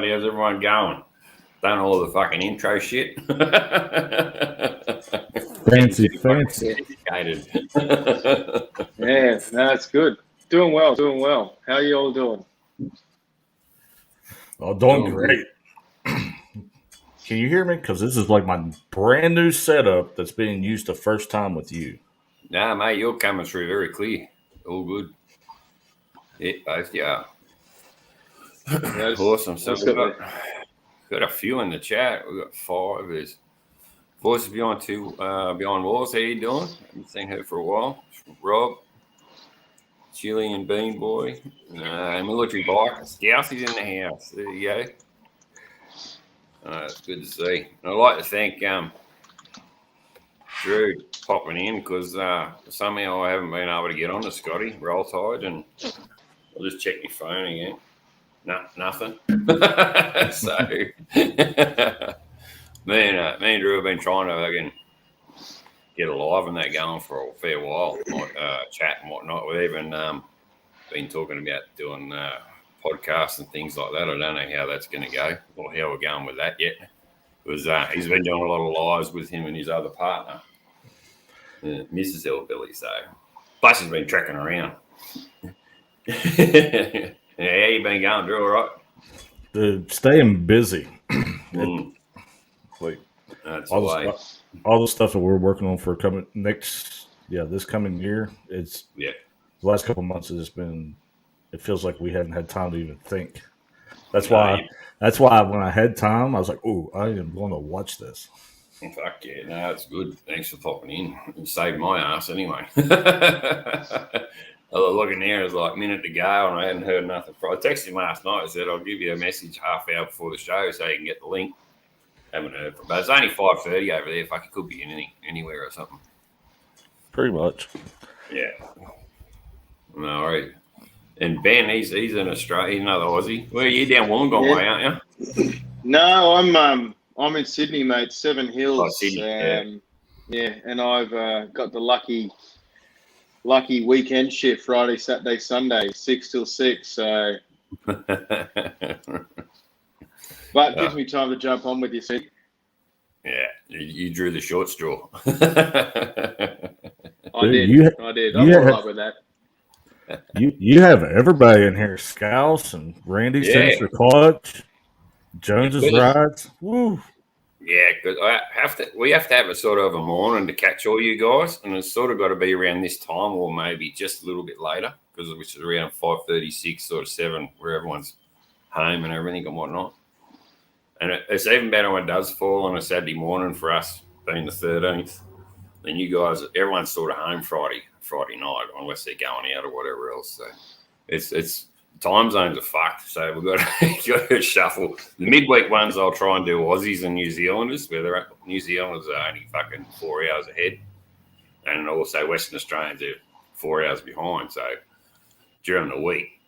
right. How's everyone going? Done all the fucking intro shit. Getting too fucking sophisticated. Yeah, no, that's good. Doing well. How are you all doing? Oh, doing great. Can you hear me? Because this is like my brand new setup that's being used the first time with you. Nah, mate, you're coming through very clear. All good. Yeah, both yeah. Awesome. So we've got a few in the chat. We've got 5. There's Voices Beyond Walls. How you doing? Haven't seen her for a while. Rob, Chili and Bean Boy, Military Bike. Scousy's in the house. There you go. It's good to see. And I'd like to thank Drew popping in because somehow I haven't been able to get on to Scotty Roll Tide, and I'll just check my phone again. Nothing. So me and Drew have been trying to get alive and that going for a fair while, like chat and whatnot. We've even been talking about doing podcasts and things like that. I don't know how that's going to go or how we're going with that yet. Because he's been doing a lot of lives with him and his other partner, Mrs. Hillbilly. So, plus he's been trekking around. Yeah, how you been going, Drew? All right? Dude, staying busy. Like all the stuff that we're working on for this coming year. It's the last couple of months has been. It feels like we haven't had time to even think. That's why when I had time, I was like, "Oh, I am going to watch this." Fuck yeah, no, it's good. Thanks for popping in. You saved my ass anyway. I was looking there, it was like a minute to go, and I hadn't heard nothing. I texted him last night. I said, I'll give you a message half hour before the show so you can get the link. Haven't heard from him. But it's only 5:30 over there. Fuck, it could be anywhere or something. Pretty much. Yeah. No, right. And Ben, he's in Australia. He's another Aussie. Where are you? Down Wollongong way, aren't you? No, I'm in Sydney, mate. Seven Hills. Oh, Sydney, and I've got the lucky weekend shift Friday, Saturday, Sunday, 6 till 6. So, but it gives me time to jump on with you. See? Yeah, you drew the short straw. I did. I'm all right with that. You have everybody in here. Scouse and Randy Sinister Clutch, Jones's Rides. Woo. Yeah, because we have to have a sort of a morning to catch all you guys, and it's sort of got to be around this time or maybe just a little bit later, because which is around 5:36 sort of 7, where everyone's home and everything and whatnot. And it's even better when it does fall on a Saturday morning for us, being the 13th. Then you guys, everyone's sort of home Friday night, unless they're going out or whatever else. So it's time zones are fucked. So we've got to shuffle. The midweek ones I'll try and do Aussies and New Zealanders, where New Zealanders are only fucking 4 hours ahead. And also Western Australians are 4 hours behind. So during the week,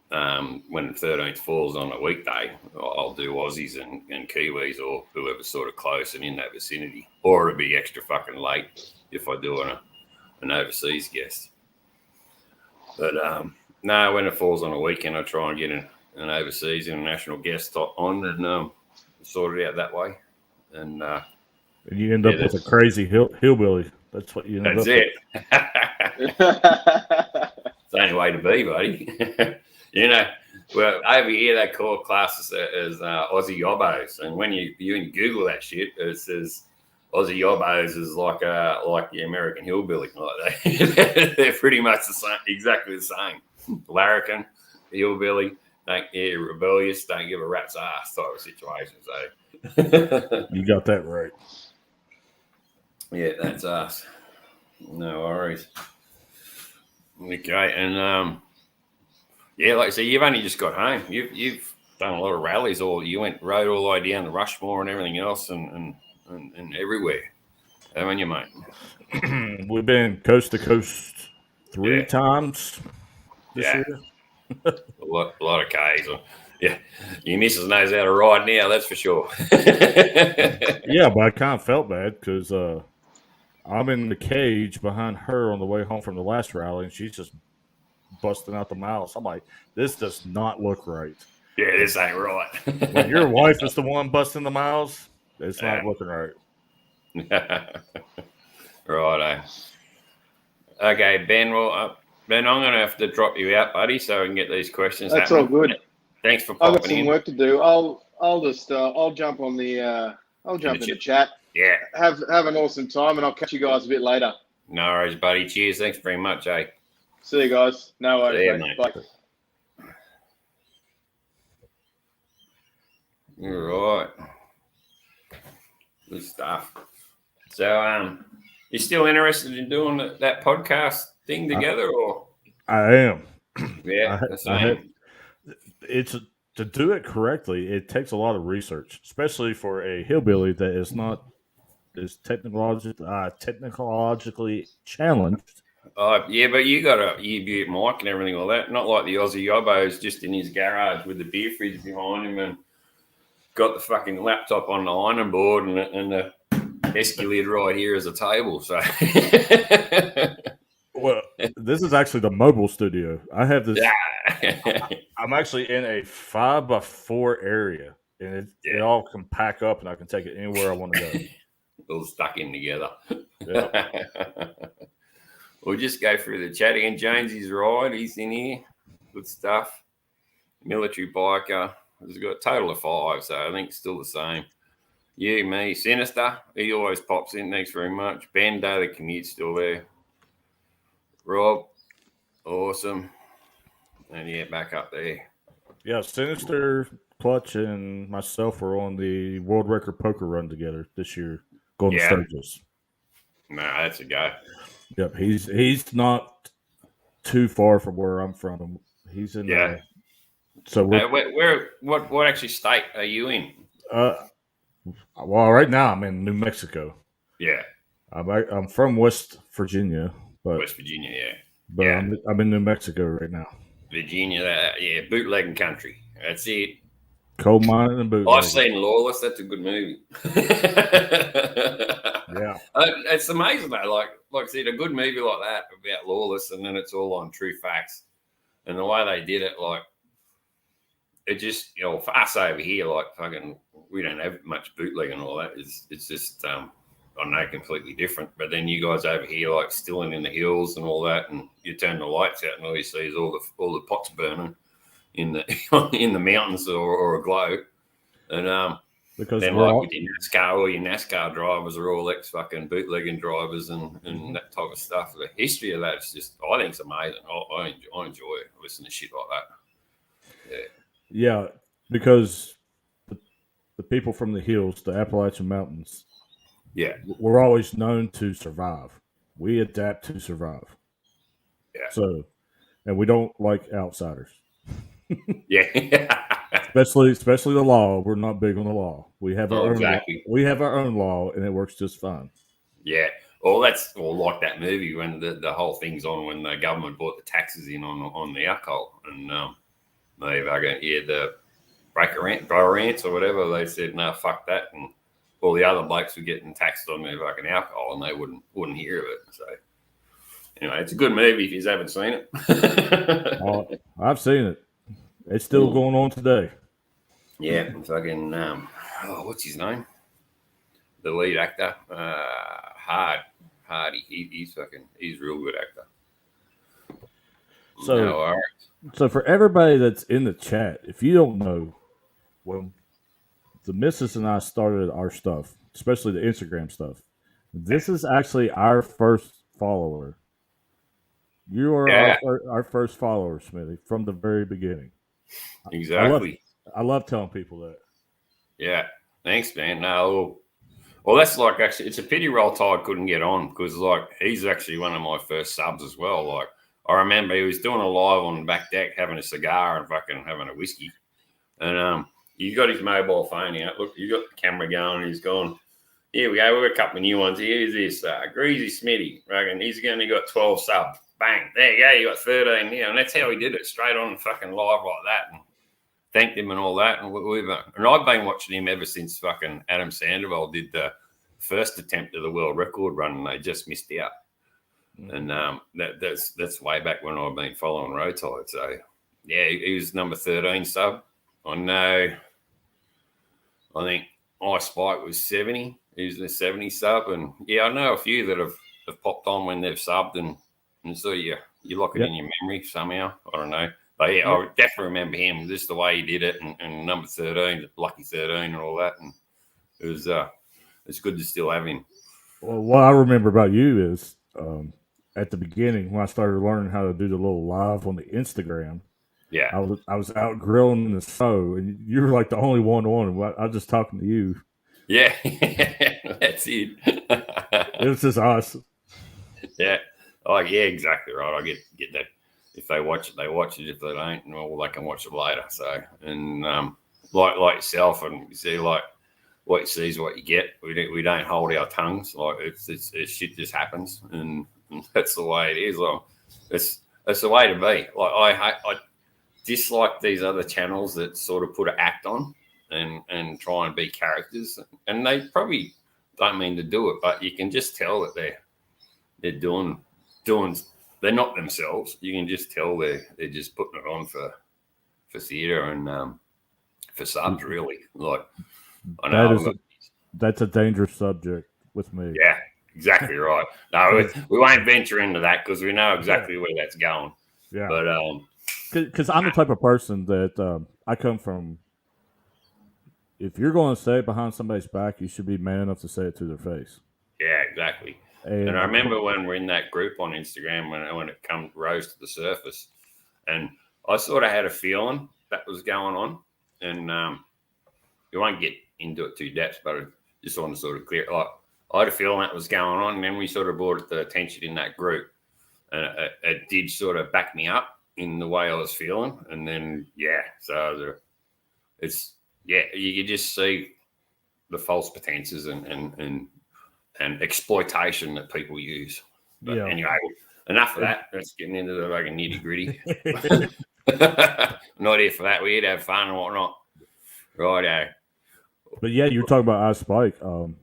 when the 13th falls on a weekday, I'll do Aussies and Kiwis or whoever's sort of close and in that vicinity. Or it'll be extra fucking late if I do an overseas guest. But no, when it falls on a weekend, I try and get an overseas international guest on and sort it out that way. And you end up with a crazy hillbilly. That's what you end up with. It's the only way to be, buddy. You know, well, over here they call classes as Aussie Yobbos, and when you Google that shit, it says Aussie Yobbos is like the American hillbilly. Like they're pretty much the same, exactly the same. Larrikin, hillbilly, rebellious, don't give a rat's ass type of situation. So you got that right. Yeah, that's us. No worries. Okay, and yeah, like I say, you've only just got home. You've done a lot of rallies, or you rode all the way down to Rushmore and everything else, and everywhere, haven't you, mate? We've been coast to coast 3 times this year. a lot of Ks. Yeah, your missus knows how to ride now, that's for sure. Yeah, but I kind of felt bad because I'm in the cage behind her on the way home from the last rally, and she's just busting out the miles. I'm like, this does not look right. Yeah, this ain't right. When your wife is the one busting the miles, it's not looking right. Righto. Okay, Ben. Well, Ben, I'm going to have to drop you out, buddy, so we can get these questions That's happening. all good. Thanks for I've popping got some in. work to do. I'll just I'll jump on the in the chat. Yeah. Have an awesome time, and I'll catch you guys a bit later. No worries, buddy. Cheers. Thanks very much, eh? See you guys. No worries, See ya, mate. mate. Bye. All right. Good stuff. So, you still interested in doing that podcast thing together, or? I am. Yeah, it's to do it correctly. It takes a lot of research, especially for a hillbilly that is not as technologically challenged. Yeah, but you got a U-Butte mic and everything like that. Not like the Aussie Yobbo's just in his garage with the beer fridge behind him and got the fucking laptop on the ironing board and the Escalade right here as a table. So, well, this is actually the mobile studio. I have this. I'm actually in a 5x4 area, and it all can pack up, and I can take it anywhere I want to go. All stuck in together. Yeah. We'll just go through the chat again. Jonesy's right. He's in here. Good stuff. Military biker. There's got a total of 5, so I think it's still the same. You, me, Sinister. He always pops in. Thanks very much. Bando, the commute's still there. Rob, awesome. And yeah, back up there. Yeah, Sinister, Clutch, and myself were on the world record poker run together this year, going to Sturgis. No, that's a go. Yep, he's not too far from where I'm from. He's in so what actually state are you in? Well, right now I'm in New Mexico. Yeah, I'm from West Virginia, but West Virginia, yeah. But yeah. I'm in New Mexico right now. Virginia, bootlegging country. That's it. Coal mining and bootlegging. I've seen Lawless. That's a good movie. Yeah, it's amazing though. Like I said, a good movie like that about Lawless, and then it's all on true facts, and the way they did it, like it just for us over here, like fucking, we don't have much bootlegging and all that. It's just I know completely different. But then you guys over here, like stilling in the hills and all that, and you turn the lights out, and all you see is all the pots burning in the in the mountains or a glow, and because then like with your NASCAR, all your NASCAR drivers are all ex-fucking bootlegging drivers and that type of stuff. The history of that is just, I think it's amazing. I enjoy listening to shit like that. Yeah, because the people from the hills, the Appalachian Mountains, we're always known to survive. We adapt to survive. Yeah. So, and we don't like outsiders. Yeah. Especially the law. We're not big on the law. We have our own. Exactly. We have our own law, and it works just fine. Yeah. Well, that's like that movie when the whole thing's on when the government brought the taxes in on the alcohol, and the breaker ants or whatever. They said no, fuck that, and all the other blokes were getting taxed on their fucking alcohol, and they wouldn't hear of it. So anyway, it's a good movie if you haven't seen it. I've seen it. It's still going on today. Yeah, fucking what's his name? The lead actor, Hardy. He's a real good actor. So for everybody that's in the chat, if you don't know, when the missus and I started our stuff, especially the Instagram stuff, this is actually our first follower. You are our first follower, Smithy, from the very beginning. Exactly. I love telling people that. Yeah. Thanks, man. No, well, that's like, actually, it's a pity Roll Tide couldn't get on, because like he's actually one of my first subs as well. Like I remember he was doing a live on the back deck, having a cigar and fucking having a whiskey, and he got his mobile phone out. Look, you got the camera going. He's gone. Here we go. We've got a couple of new ones. Here's this Greasy Smitty. Reckon he's only got 12 subs. Bang. There you go. You got 13 here. And that's how he did it, straight on fucking live like that. And thanked him and all that. And I've been watching him ever since fucking Adam Sandoval did the first attempt of the world record run, and they just missed out. Mm-hmm. And that's way back when I've been following Roll Tide. So, yeah, he was number 13 sub. I know. I think iSpike was 70. He's the 70 sub, and yeah, I know a few that have popped on when they've subbed, and so you lock it in your memory somehow. I don't know, but yeah, I definitely remember him, just the way he did it, and number 13, lucky 13, and all that, and it was it's good to still have him. Well, what I remember about you is at the beginning when I started learning how to do the little live on the Instagram. Yeah, I was out grilling in the snow, and you were like the only one on. I was just talking to you. Yeah, that's it. It was just awesome. Yeah, oh yeah, exactly right. I get that. If they watch it, they watch it. If they don't, well, they can watch it later. So, and like yourself, and you see, like what you see is what you get. We don't hold our tongues. Like it's shit just happens, and that's the way it is. Like it's the way to be. Like I dislike these other channels that sort of put an act on and try and be characters, and they probably don't mean to do it, but you can just tell that they're doing they're not themselves. You can just tell they're just putting it on for theatre and for subs, really. Like I know that's a dangerous subject with me. Yeah, exactly right. No, we won't venture into that because we know exactly where that's going. Yeah, but because I'm the type of person that I come from. If you're going to say it behind somebody's back, you should be man enough to say it to their face. Yeah, exactly. And I remember when we're in that group on Instagram when it rose to the surface, and I sort of had a feeling that was going on, and you won't get into it too depth, but I just want to sort of clear it. Like I had a feeling that was going on, and then we sort of brought it to attention in that group, and it did sort of back me up in the way I was feeling, and then you just see the false pretenses and exploitation that people use. But anyway, enough of that. Let's get into the fucking nitty gritty. Not here for that. We're here to have fun and whatnot. Righto. But yeah, you're talking about iSpike.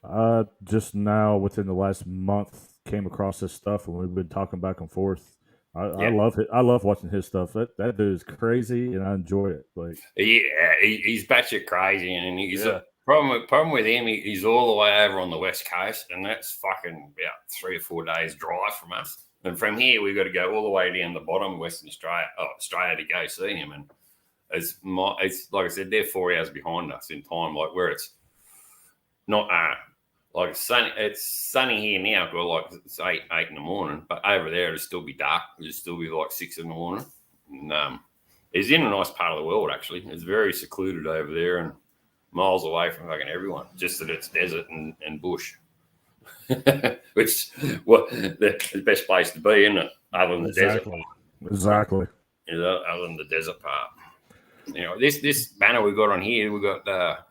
I just now within the last month came across this stuff, and we've been talking back and forth. I love it. I love watching his stuff. That dude is crazy, and I enjoy it. Like, yeah, he's batshit crazy, and he's a problem with him. He's all the way over on the west coast, and that's fucking about 3 or 4 days drive from us. And from here, we've got to go all the way down the bottom, Western Australia, to go see him. And it's like I said, they're 4 hours behind us in time. Like where it's not like it's sunny here now, but like it's 8 in the morning. But over there, it'll still be dark. It'll still be like 6 in the morning. And it's in a nice part of the world, actually. It's very secluded over there and miles away from fucking everyone. Just that it's desert and bush, which the best place to be, isn't it? Other than the desert part. Exactly. Other than the desert part. You know, this banner we got on here, we got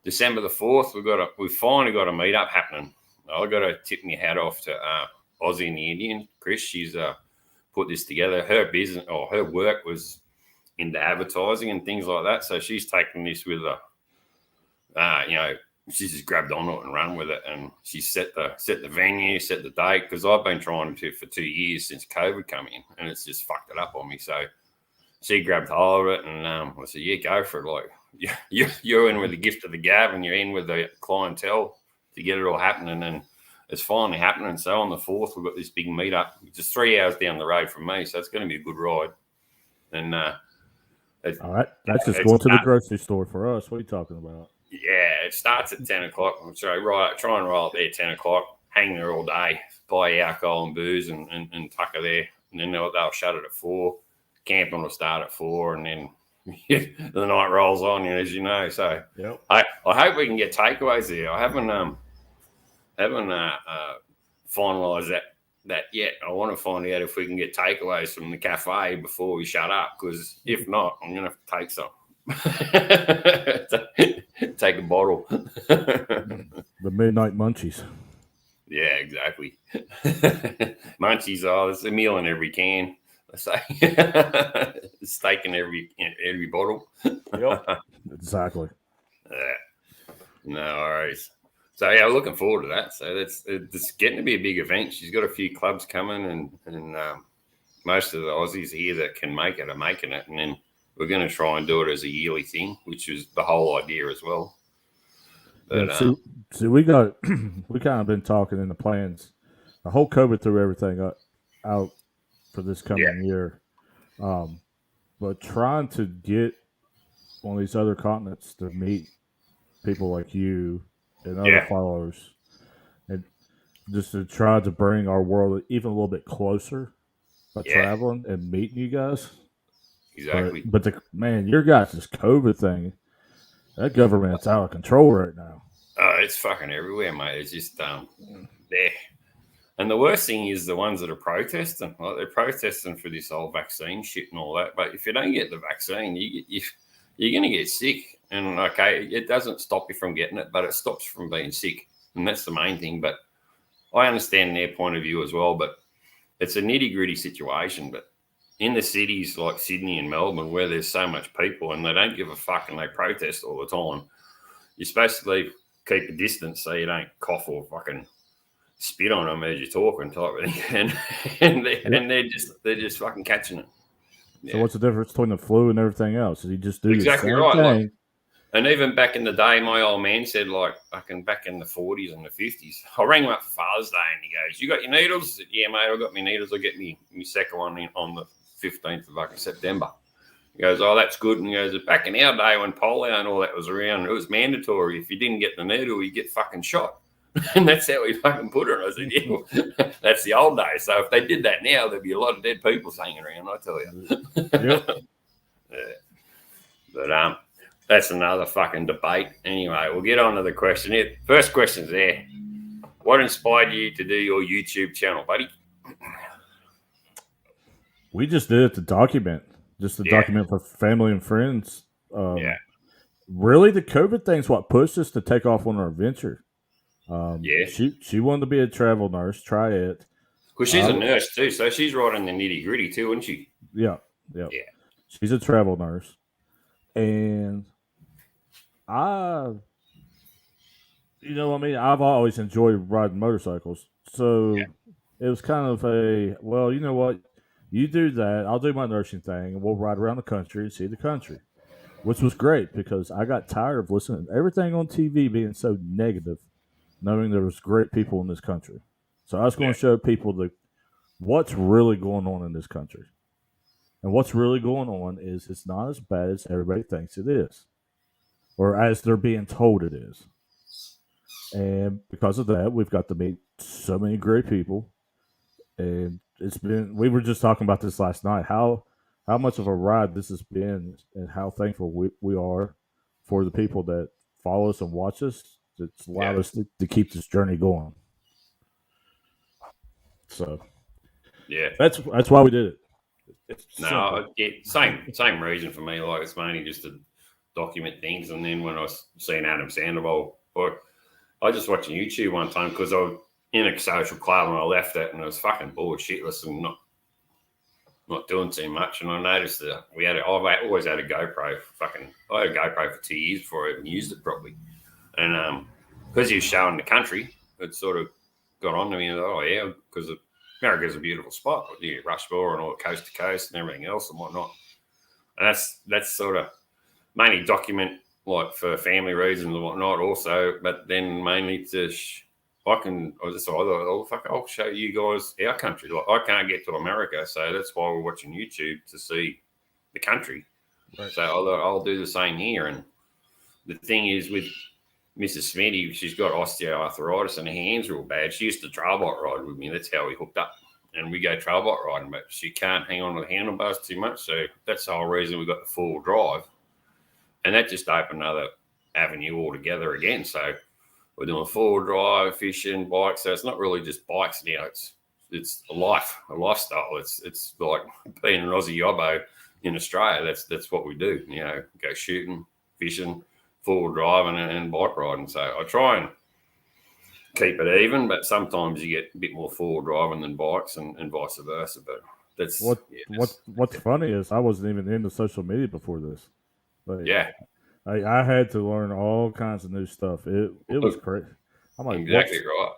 December the 4th. We finally got a meetup happening. I got to tip my hat off to Aussie and the Indian, Chris. She's put this together. Her business or her work was into advertising and things like that. So she's taken this with she's just grabbed on it and run with it. And she set the venue, set the date, because I've been trying to for 2 years since COVID came in, and it's just fucked it up on me. So she grabbed hold of it, and I said, "Yeah, go for it." Like you're in with the gift of the gab, and you're in with the clientele to get it all happening, and it's finally happening. So on the 4th, we've got this big meetup, just 3 hours down the road from me. So it's going to be a good ride. And all right, that's just going to the grocery store for us. What are you talking about? Yeah, it starts at 10 o'clock. So try and roll up there at 10 o'clock, hang there all day, buy alcohol and booze and tucker there. And then they'll shut it at 4. Camping will start at 4, and then the night rolls on, as you know. So I hope we can get takeaways there. I haven't finalised that yet. I want to find out if we can get takeaways from the cafe before we shut up, because if not, I'm going to have to take some. Take a bottle. The midnight munchies. Yeah, exactly. Munchies, there's a meal in every can. I say steak in every bottle. Yep, exactly. No worries. So yeah, looking forward to that. So it's getting to be a big event. She's got a few clubs coming, and most of the Aussies here that can make it are making it, and then we're going to try and do it as a yearly thing, which is the whole idea as well. But, see, we got we kind of been talking in the plans. The whole COVID threw everything out for this coming year, but trying to get on these other continents to meet people like you and other followers, and just to try to bring our world even a little bit closer by traveling and meeting you guys. Exactly. But man, your guys' COVID thing, that government's out of control right now. It's fucking everywhere, mate. It's just there. And the worst thing is the ones that are protesting. Like, they're protesting for this whole vaccine shit and all that. But if you don't get the vaccine, you're going to get sick. And, okay, it doesn't stop you from getting it, but it stops you from being sick. And that's the main thing. But I understand their point of view as well. But it's a nitty-gritty situation. But in the cities like Sydney and Melbourne, where there's so much people and they don't give a fuck and they protest all the time, you're supposed to keep a distance so you don't cough or fucking spit on them as you're talking type of thing. And they're just fucking catching it. So what's the difference between the flu and everything else? Is he just do exactly the same right? thing? Like, and even back in the day, my old man said, like, fucking back in the 40s and the 50s, I rang him up for Father's Day and he goes, "You got your needles?" I said, "Yeah, mate, I got my needles. I'll get me second one on the 15th of fucking September." He goes, "Oh, that's good." And he goes, "Back in our day when polio and all that was around, it was mandatory. If you didn't get the needle, you get fucking shot." And that's how we fucking put it. I said, "Yeah, that's the old days. So if they did that now, there'd be a lot of dead people hanging around, I tell you." Yep. Yeah. But that's another fucking debate. Anyway, we'll get on to the question here. First question's there. What inspired you to do your YouTube channel, buddy? We just did it to document. Just to document for family and friends. Really, the COVID thing's what pushed us to take off on our adventure. She wanted to be a travel nurse. Try it. Well, she's a nurse too, so she's right in the nitty gritty too, isn't she? Yeah. She's a travel nurse, and I've always enjoyed riding motorcycles, so it was kind of well, you know what, you do that, I'll do my nursing thing, and we'll ride around the country and see the country, which was great because I got tired of listening to everything on TV being so negative, knowing there was great people in this country. So I was going to show people what's really going on in this country. And what's really going on is it's not as bad as everybody thinks it is, or as they're being told it is. And because of that, we've got to meet so many great people. And we were just talking about this last night, how much of a ride this has been and how thankful we are for the people that follow us and watch us. It's allowed us to keep this journey going. So, that's why we did it. Same reason for me. Like, it's mainly just to document things. And then when I was seeing Adam Sandoval, or I just watched YouTube one time because I was in a social club and I left it and I was fucking bored shitless and not doing too much. And I noticed that I've always had a GoPro. I had a GoPro for 2 years before I even used it properly. And because he was showing the country, it sort of got on to me. And because America's a beautiful spot. You get Rushmore and all coast to coast and everything else and whatnot. And that's sort of mainly document, like, for family reasons and whatnot also, but then mainly I'll show you guys our country. Like, I can't get to America, so that's why we're watching YouTube to see the country. Right. So I'll do the same here. And the thing is with Mrs. Smitty, she's got osteoarthritis and her hands real bad. She used to trail bike ride with me. That's how we hooked up. And we go trail bike riding, but she can't hang on to the handlebars too much. So that's the whole reason we got the full drive. And that just opened another avenue altogether again. So we're doing full drive, fishing, bikes. So it's not really just bikes now. It's a lifestyle. It's like being an Aussie yobbo in Australia. That's what we do. Go shooting, fishing, full driving and bike riding. So I try and keep it even, but sometimes you get a bit more full driving than bikes and vice versa. But that's what's funny is I wasn't even into social media before this. But I had to learn all kinds of new stuff. It was crazy. I'm like, exactly right.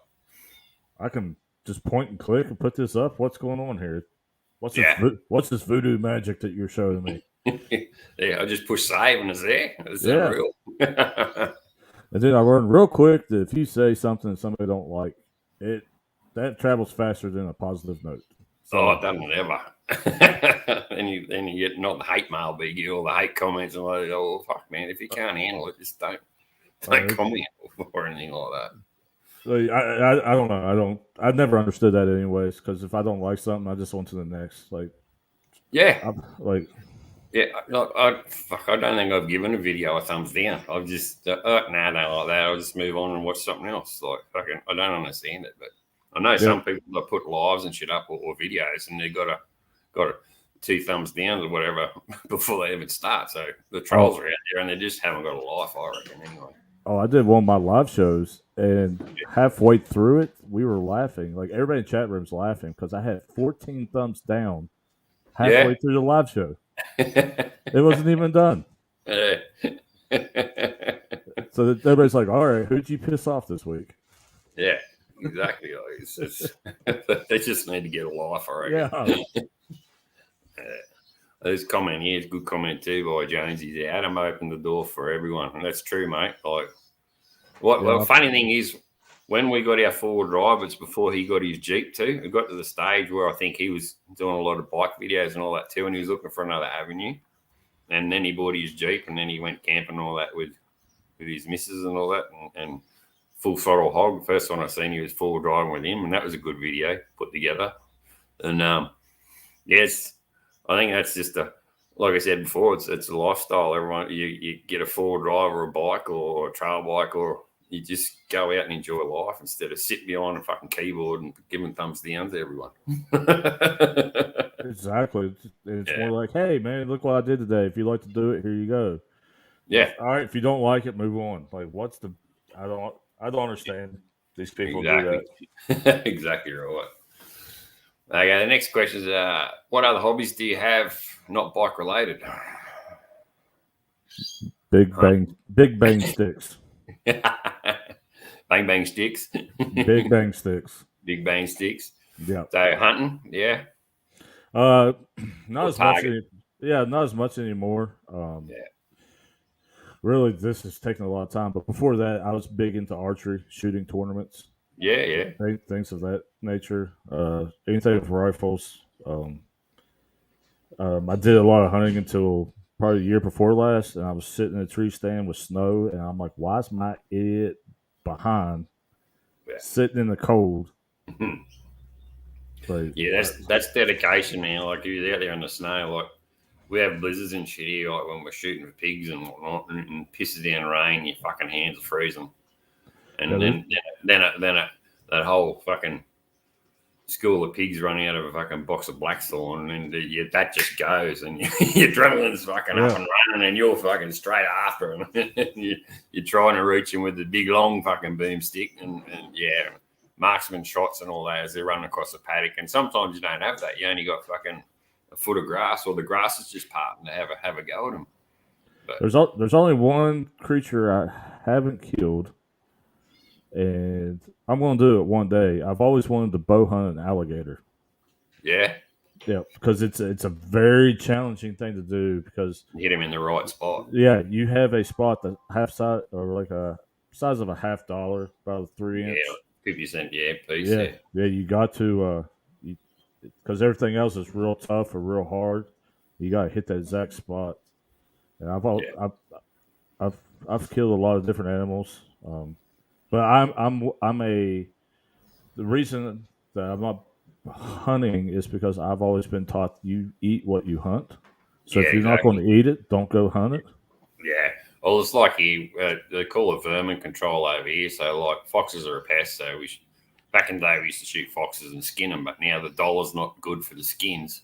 I can just point and click and put this up. What's going on here? What's this voodoo magic that you're showing me? Yeah, I just push save and it's there. It's unreal. And then I learned real quick that if you say something that somebody don't like, that travels faster than a positive note. So, it doesn't ever. then you get not the hate mail, but you get all the hate comments and like, oh fuck, man, if you can't handle it, just don't comment or anything like that. I don't know. I've never understood that anyways. Because if I don't like something, I just want to the next. Like, yeah, I don't think I've given a video a thumbs down. I've just no, I don't like that. I'll just move on and watch something else. Like fucking, I don't understand it, but I know some people that put lives and shit up or videos, and they've got a 2 thumbs down or whatever before they even start. So the trolls are out there, and they just haven't got a life, I reckon. Anyway. Oh, I did one of my live shows, and halfway through it, we were laughing. Like everybody in the chat room's laughing because I had 14 thumbs down halfway through the live show. It wasn't even done. So everybody's like, "All right, who'd you piss off this week?" Yeah, exactly. They just need to get a life, I reckon. Yeah. This comment here is a good comment too by Jones. He said, Adam opened the door for everyone. And that's true, mate. Like, well, funny thing is, when we got our forward drive, it's before he got his Jeep too. It got to the stage where I think he was doing a lot of bike videos and all that too, and he was looking for another avenue. And then he bought his Jeep, and then he went camping and all that with his missus and all that, and full throttle hog. The first one I seen, he was forward driving with him, and that was a good video put together. And yes, I think that's just like I said before, it's a lifestyle. Everyone, you get a four-wheel drive or a bike or a trail bike, or you just go out and enjoy life instead of sit behind a fucking keyboard and giving thumbs down to everyone. Exactly. It's more like, hey, man, look what I did today. If you like to do it, here you go. Yeah. All right. If you don't like it, move on. Like, I don't understand these people do that. Exactly right. Okay, the next question is, what other hobbies do you have not bike related? Big bang sticks. Bang bang sticks. Big bang sticks. Big bang sticks. Yeah. So hunting, yeah. Not as much. Not as much anymore. Really, this has taken a lot of time. But before that, I was big into archery, shooting tournaments. Yeah. Things of that nature. Anything with rifles. I did a lot of hunting until probably the year before last, and I was sitting in a tree stand with snow, and I'm like, why is my idiot behind sitting in the cold? That's dedication, man. Like, you're out there in the snow, like, we have blizzards and shit here, like when we're shooting for pigs and whatnot, and pisses down rain, your fucking hands are freezing. And then that whole fucking school of pigs running out of a fucking box of Blackthorn, and that just goes, and your adrenaline's fucking up and running, and you're fucking straight after them. You're trying to reach them with the big long fucking boomstick, and marksman shots and all that as they're running across the paddock. And sometimes you don't have that. You only got fucking a foot of grass, or the grass is just parting to have a go at them. But there's only one creature I haven't killed, and I'm going to do it one day. I've always wanted to bow hunt an alligator. Yeah, because it's a very challenging thing to do, because you hit him in the right spot. Yeah, you have a spot that half size, or like a size of a $half, about a 3-inch. 50 piece. Yeah. You got to because everything else is real tough or real hard. You got to hit that exact spot. And I've killed a lot of different animals, but the reason that I'm not hunting is because I've always been taught you eat what you hunt. So if you're not going to eat it, don't go hunt it. Yeah. Well, it's like they call it vermin control over here. So, like, foxes are a pest. So back in the day, we used to shoot foxes and skin them, but now the dollar's not good for the skins.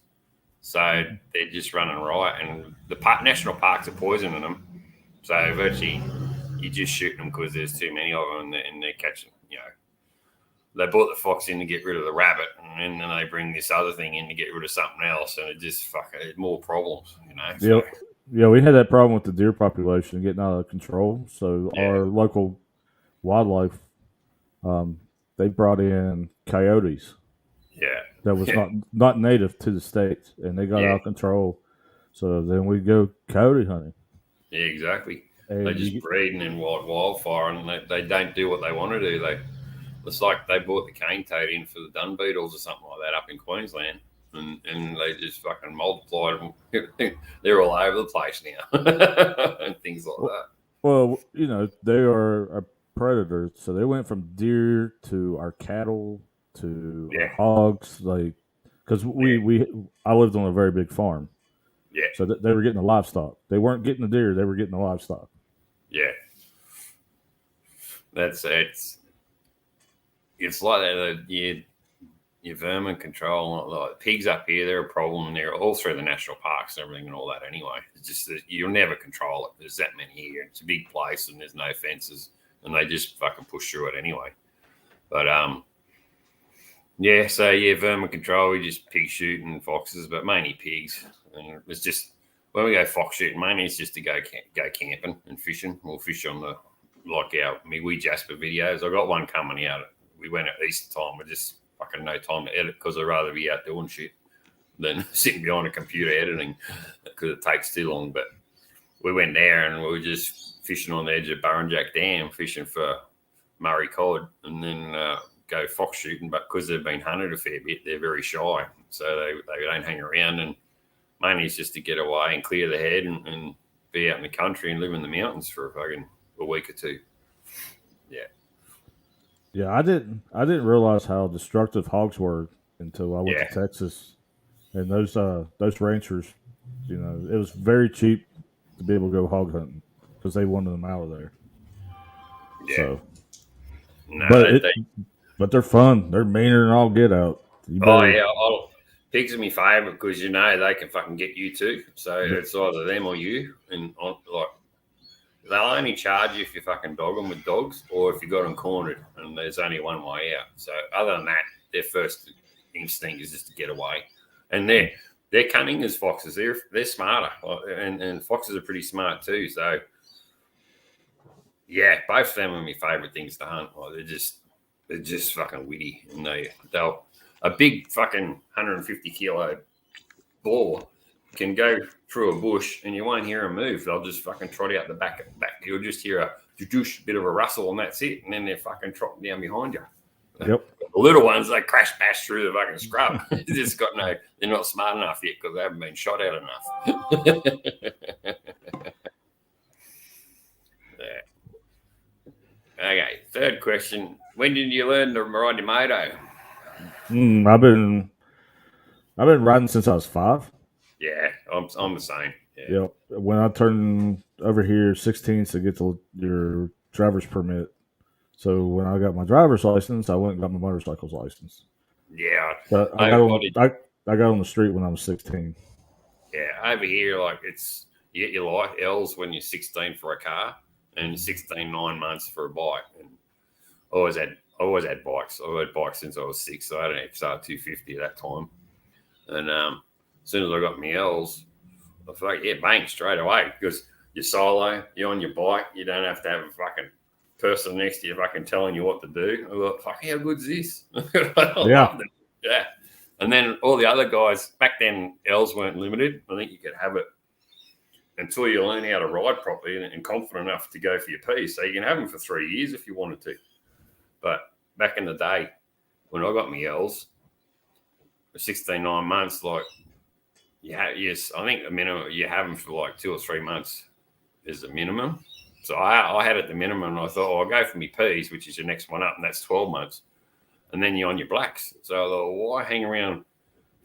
So they're just running riot, and the national parks are poisoning them. So virtually, you're just shooting them because there's too many of them, and they're catching. They brought the fox in to get rid of the rabbit, and then they bring this other thing in to get rid of something else, and it just more problems. So, yeah, we had that problem with the deer population getting out of control. So our local wildlife, they brought in coyotes. Yeah, that was not native to the States, and they got out of control. So then we go coyote hunting. Yeah, exactly. And They just breeding in wildfire, and they don't do what they want to do. It's like they brought the cane toad in for the dung beetles or something like that up in Queensland, and they just fucking multiplied them. They're all over the place now, and things like that. Well, they are predators, so they went from deer to our cattle to our hogs, because I lived on a very big farm. Yeah. So they were getting the livestock. They weren't getting the deer; they were getting the livestock. Yeah. It's like that. Your vermin control, like pigs up here, they're a problem. They're all through the national parks and everything and all that anyway. It's just that you'll never control it. There's that many here. It's a big place and there's no fences, and they just fucking push through it anyway. But vermin control, we just pig shooting foxes, but mainly pigs. And it's just when we go fox shooting, mainly it's just to go camping and fishing. We'll fish on our Wee Jasper videos. I got one coming out. We went at Easter time. We're just fucking no time to edit because I'd rather be out doing shit than sitting behind a computer editing because it takes too long. But we went there and we were just fishing on the edge of Burrinjack Dam, fishing for Murray cod, and then go fox shooting. But because they've been hunted a fair bit, they're very shy, so they don't hang around. And mainly it's just to get away and clear the head and be out in the country and live in the mountains for a week or two. Yeah. Yeah, I didn't realize how destructive hogs were until I went to Texas, and those ranchers, it was very cheap to be able to go hog hunting because they wanted them out of there. Yeah. So, but they're fun. They're meaner than all get out. Pigs are my favourite because they can fucking get you too. So it's either them or you, and they'll only charge you if you fucking dog them with dogs or if you got them cornered, and there's only one way out. So other than that, their first instinct is just to get away. And they're cunning as foxes. They're smarter, and foxes are pretty smart too. So yeah, both of them are my favourite things to hunt. They're just fucking witty, and they'll a big fucking 150 kilo boar can go through a bush and you won't hear them move. They'll just fucking trot out the back. You'll just hear a bit of a rustle and that's it. And then they're fucking trotting down behind you. Yep. The little ones, they crash bash through the fucking scrub. They're not smart enough yet because they haven't been shot at enough. Yeah. Okay, third question. When did you learn to ride your moto? I've been riding since I was 5. Yeah, I'm the same. Yeah. When I turned over here 16 to get your driver's permit. So when I got my driver's license, I went and got my motorcycle's license. Yeah. But I got on the street when I was 16. Yeah, over here, you get your light L's when you're 16 for a car and 16 9 months for a bike. And I always had bikes. I've had bikes since I was 6. So I had an XR 250 at that time. And as soon as I got my L's, I thought, bang, straight away. Because you're solo, you're on your bike, you don't have to have a fucking person next to you fucking telling you what to do. I thought, fuck, how good's this? Yeah. Yeah. And then all the other guys, back then, L's weren't limited. I think you could have it until you learn how to ride properly and confident enough to go for your piece. So you can have them for 3 years if you wanted to. But back in the day, when I got my L's, for 16, 9 months, I think the minimum, you have them for 2 or 3 months is the minimum. So I had it the minimum, and I thought, I'll go for my P's, which is your next one up, and that's 12 months. And then you're on your blacks. So I thought, why hang around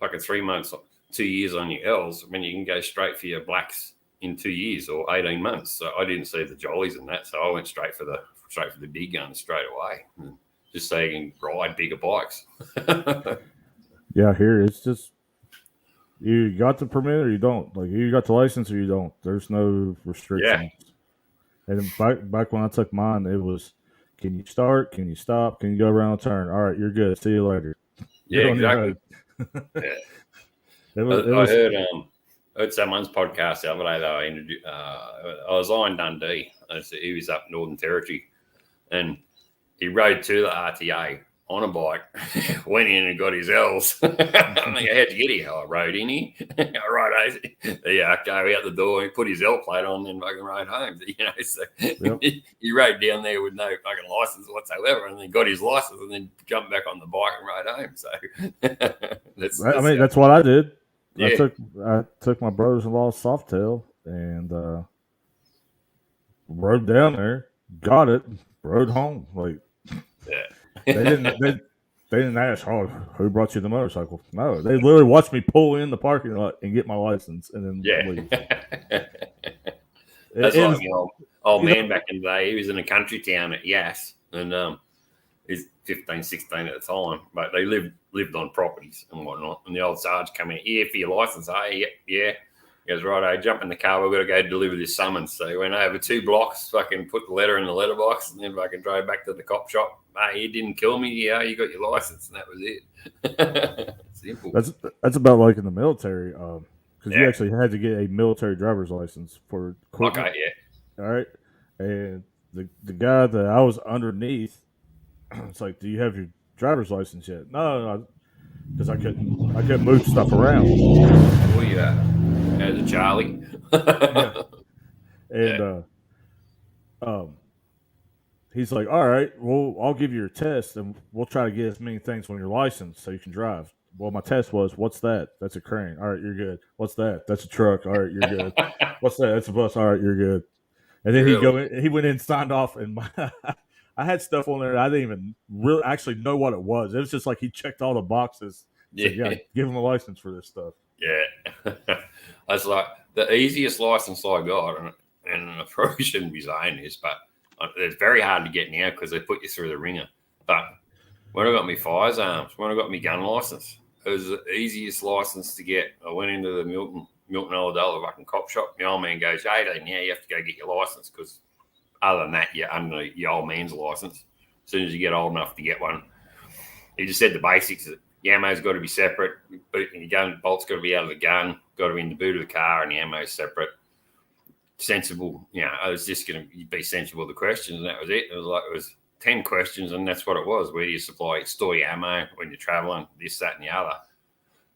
fucking 3 months, 2 years on your L's when you can go straight for your blacks in 2 years or 18 months? So I didn't see the jollies in that. So I went straight for the big guns straight away, just so you can ride bigger bikes. Yeah, here it's just you got the permit or you don't. You got the license or you don't. There's no restrictions. Yeah. And back when I took mine, it was, can you start? Can you stop? Can you go around a turn? All right, you're good. See you later. Yeah, exactly. I heard someone's podcast the other day though. I was on Dundee. He was up Northern Territory, and he rode to the RTA on a bike, went in and got his L's. I'm like, how'd you get here? I rode in here. I rode yeah, go out the door. He put his L plate on, then fucking rode home. So he rode down there with no fucking license whatsoever, and then got his license, and then jumped back on the bike and rode home. So that's what I did. Yeah. I took my brother-in-law's Softail and rode down there, got it, rode home. Like, they didn't ask, "Oh, who brought you the motorcycle?" No, they literally watched me pull in the parking lot and get my license, and then leave. That's like my old man back in the day. He was in a country town at Yass, and he's 15, 16 at the time, but they lived on properties and whatnot. And the old Sarge come in, "Yeah, for your license, yeah." He goes, "Right, jump in the car. We've got to go deliver this summons." So he went over 2 blocks, fucking put the letter in the letterbox, and then fucking drove back to the cop shop. "Hey, you didn't kill me. Yeah, you got your license," and that was it. Simple. That's about like in the military, because you actually had to get a military driver's license for equipment. Okay, yeah. All right, and the guy that I was underneath, it's like, "Do you have your driver's license yet?" No, because I couldn't move stuff around. Oh yeah. As a Charlie. And he's like, "All right, well, I'll give you your test, and we'll try to get as many things on your license so you can drive." Well, my test was, "What's that?" "That's a crane." "All right, you're good." "What's that?" "That's a truck." "All right, you're good." "What's that?" "That's a bus." "All right, you're good." And then he went in and signed off, and I had stuff on there I didn't even really actually know what it was. It was just like he checked all the boxes. Yeah, said, give him a license for this stuff. Yeah. That's like the easiest license I got, and I probably shouldn't be saying this, but it's very hard to get now because they put you through the ringer. But when I got my firearms, when I got my gun license, it was the easiest license to get. I went into the Milton Oladella fucking cop shop. My old man goes, "Hey, now you have to go get your license because other than that, you're under your old man's license. As soon as you get old enough to get one." He just said the basics. The ammo's got to be separate. Your gun bolt's got to be out of the gun. Got to be in the boot of the car, and the ammo's separate. Sensible. I was just going to be sensible to the questions, and that was it. It was 10 questions, and that's what it was. Where do you store your ammo when you're traveling? This, that, and the other.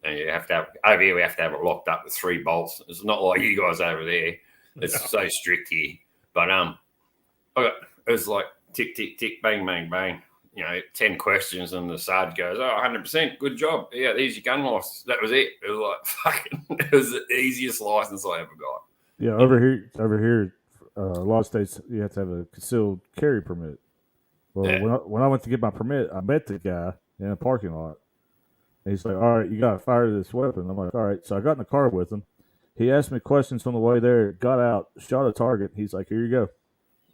And you have to have over here. We have to have it locked up with 3 bolts. It's not like you guys over there. It's so strict here. But it was like tick, tick, tick, bang, bang, bang. 10 questions, and the Sarge goes, "Oh, 100%, good job. Yeah, there's your gun license." That was it. It was like fucking. It was the easiest license I ever got. Yeah, over here, a lot of states you have to have a concealed carry permit. Well, when I went to get my permit, I met the guy in a parking lot. And he's like, "All right, you got to fire this weapon." I'm like, "All right." So I got in the car with him. He asked me questions on the way there. Got out, shot a target. He's like, "Here you go."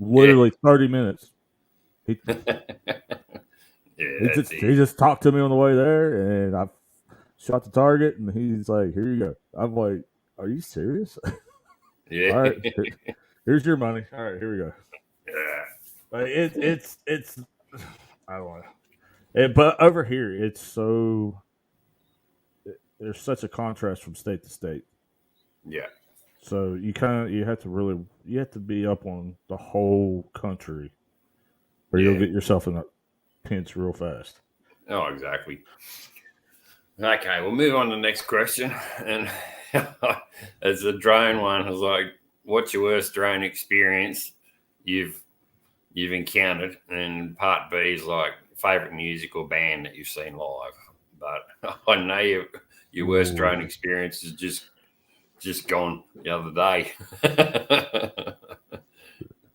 Literally 30 minutes. He just talked to me on the way there, and I shot the target, and he's like, "Here you go." I'm like, "Are you serious?" Yeah. All right, here's your money. All right, here we go. Yeah. It's I don't know. But over here, it's so there's such a contrast from state to state. Yeah. So you have to be up on the whole country, or you'll get yourself in a pinch real fast. Oh, exactly. Okay, we'll move on to the next question. And it's a drone one. It's like, what's your worst drone experience you've encountered? And part B is like favorite music or band that you've seen live. But I know your worst drone experience is just gone the other day.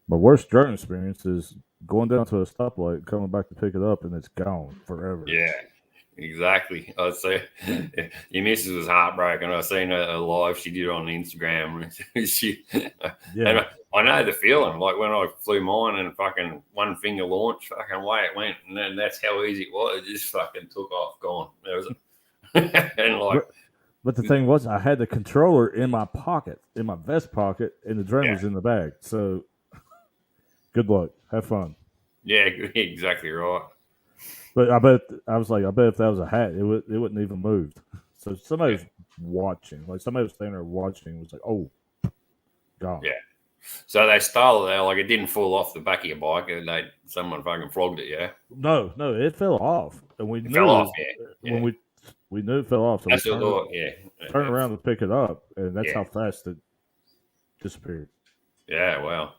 My worst drone experience is going down to a stoplight, coming back to pick it up, and it's gone forever. Yeah, exactly. I'd say your missus was heartbroken. I seen a live she did on Instagram. And I know the feeling. Like when I flew mine and fucking one finger launch, fucking away it went, and then that's how easy it was. It just fucking took off, gone. There was and like. But the thing was, I had the controller in my pocket, in my vest pocket, and the drone was in the bag. So, good luck. Have fun. Yeah, exactly right. But I bet if that was a hat, it wouldn't even moved. So somebody was watching, like somebody was standing there watching. Was like, "Oh, God." Yeah, So they stole it. Like it didn't fall off the back of your bike, and someone fucking flogged it. Yeah. No, it fell off, and we It knew fell off. Yeah. when we knew it fell off. So That's we what I thought. Yeah. turned around to pick it up, and that's Yeah. how fast it disappeared. Yeah. Well,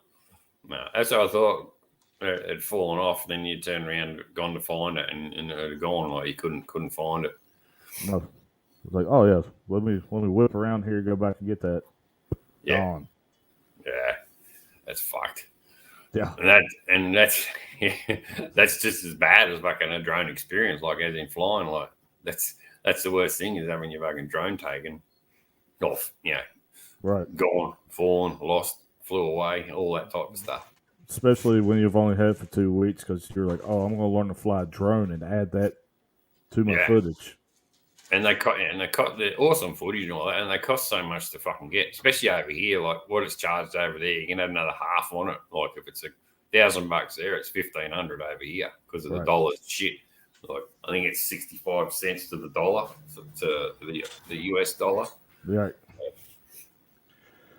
no, that's what I thought. It had fallen off. Then you turn around, gone to find it, and it had gone. Like you couldn't find it. No, it's like, oh yeah, let me whip around here, go back and get that. Yeah. Gone. Yeah. That's fucked. Yeah. And that's that's just as bad as fucking a drone experience, like as in flying. Like that's the worst thing is having your fucking drone taken off, right, gone, fallen, lost, flew away, all that type of stuff. Especially when you've only had it for 2 weeks, because you're like, oh, I'm going to learn to fly a drone and add that to my footage. And they cut the awesome footage and all that, and they cost so much to fucking get, especially over here. Like what it's charged over there, you can add another half on it. Like if it's $1,000 there, it's $1,500 over here because of the dollar's shit. Like I think it's 65 cents to the dollar to the US dollar. Right.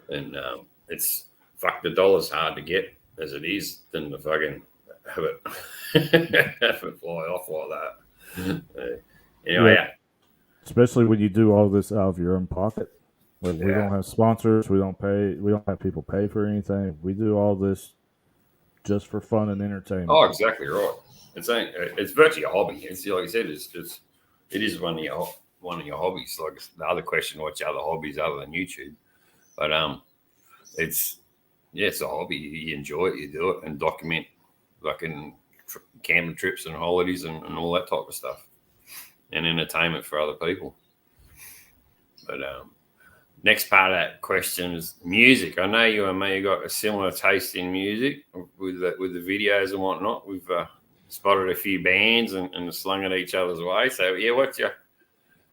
And it's the dollar's hard to get as it is than to fucking have it fly off like that. Anyway, yeah. Especially when you do all this out of your own pocket. Like we don't have sponsors, we don't have people pay for anything. We do all this just for fun and entertainment. Oh, exactly right. It's virtually a hobby. It's like you said, it is one of your hobbies. Like the other question, what's your other hobbies other than YouTube? But it's a hobby. You enjoy it, you do it, and document fucking camping trips and holidays and all that type of stuff, and entertainment for other people. But next part of that question is music. I know you and me got a similar taste in music with the videos and whatnot. We've spotted a few bands and slung it each other's way. So yeah, what's your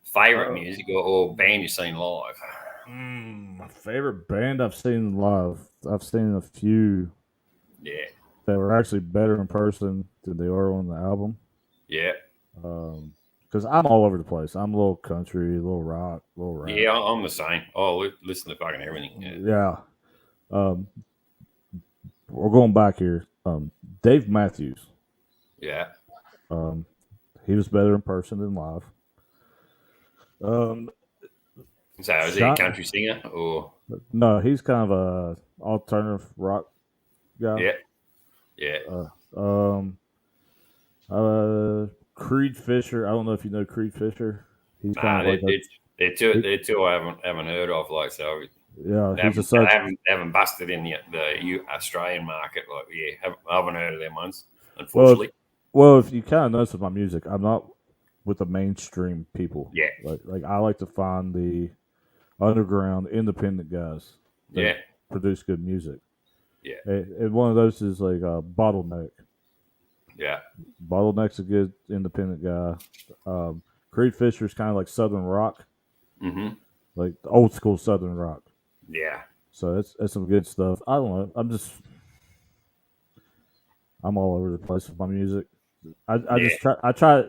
favorite music or band you've seen live? My favorite band I've seen live. I've seen a few. Yeah. That were actually better in person than they are on the album. Yeah. Because I'm all over the place. I'm a little country, a little rock, a little rap. Yeah, I'm the same. Oh, listen to fucking everything. Yeah. We're going back here. Dave Matthews. Yeah. He was better in person than live. So is he a country singer or? No, he's kind of a alternative rock guy. Yeah. Creed Fisher. I don't know if you know Creed Fisher. He's kind of like they're two I haven't heard of. Like so. Yeah, I haven't busted in the Australian market. Like I haven't heard of them ones. Unfortunately. Well, if you kind of notice with my music, I'm not with the mainstream people. Yeah. Like I like to find the underground, independent guys that produce good music. Yeah. And one of those is like Bottleneck. Yeah. Bottleneck's a good independent guy. Creed Fisher's kind of like Southern rock. Mm-hmm. Like old school Southern rock. Yeah. So that's some good stuff. I don't know. I'm all over the place with my music. I try.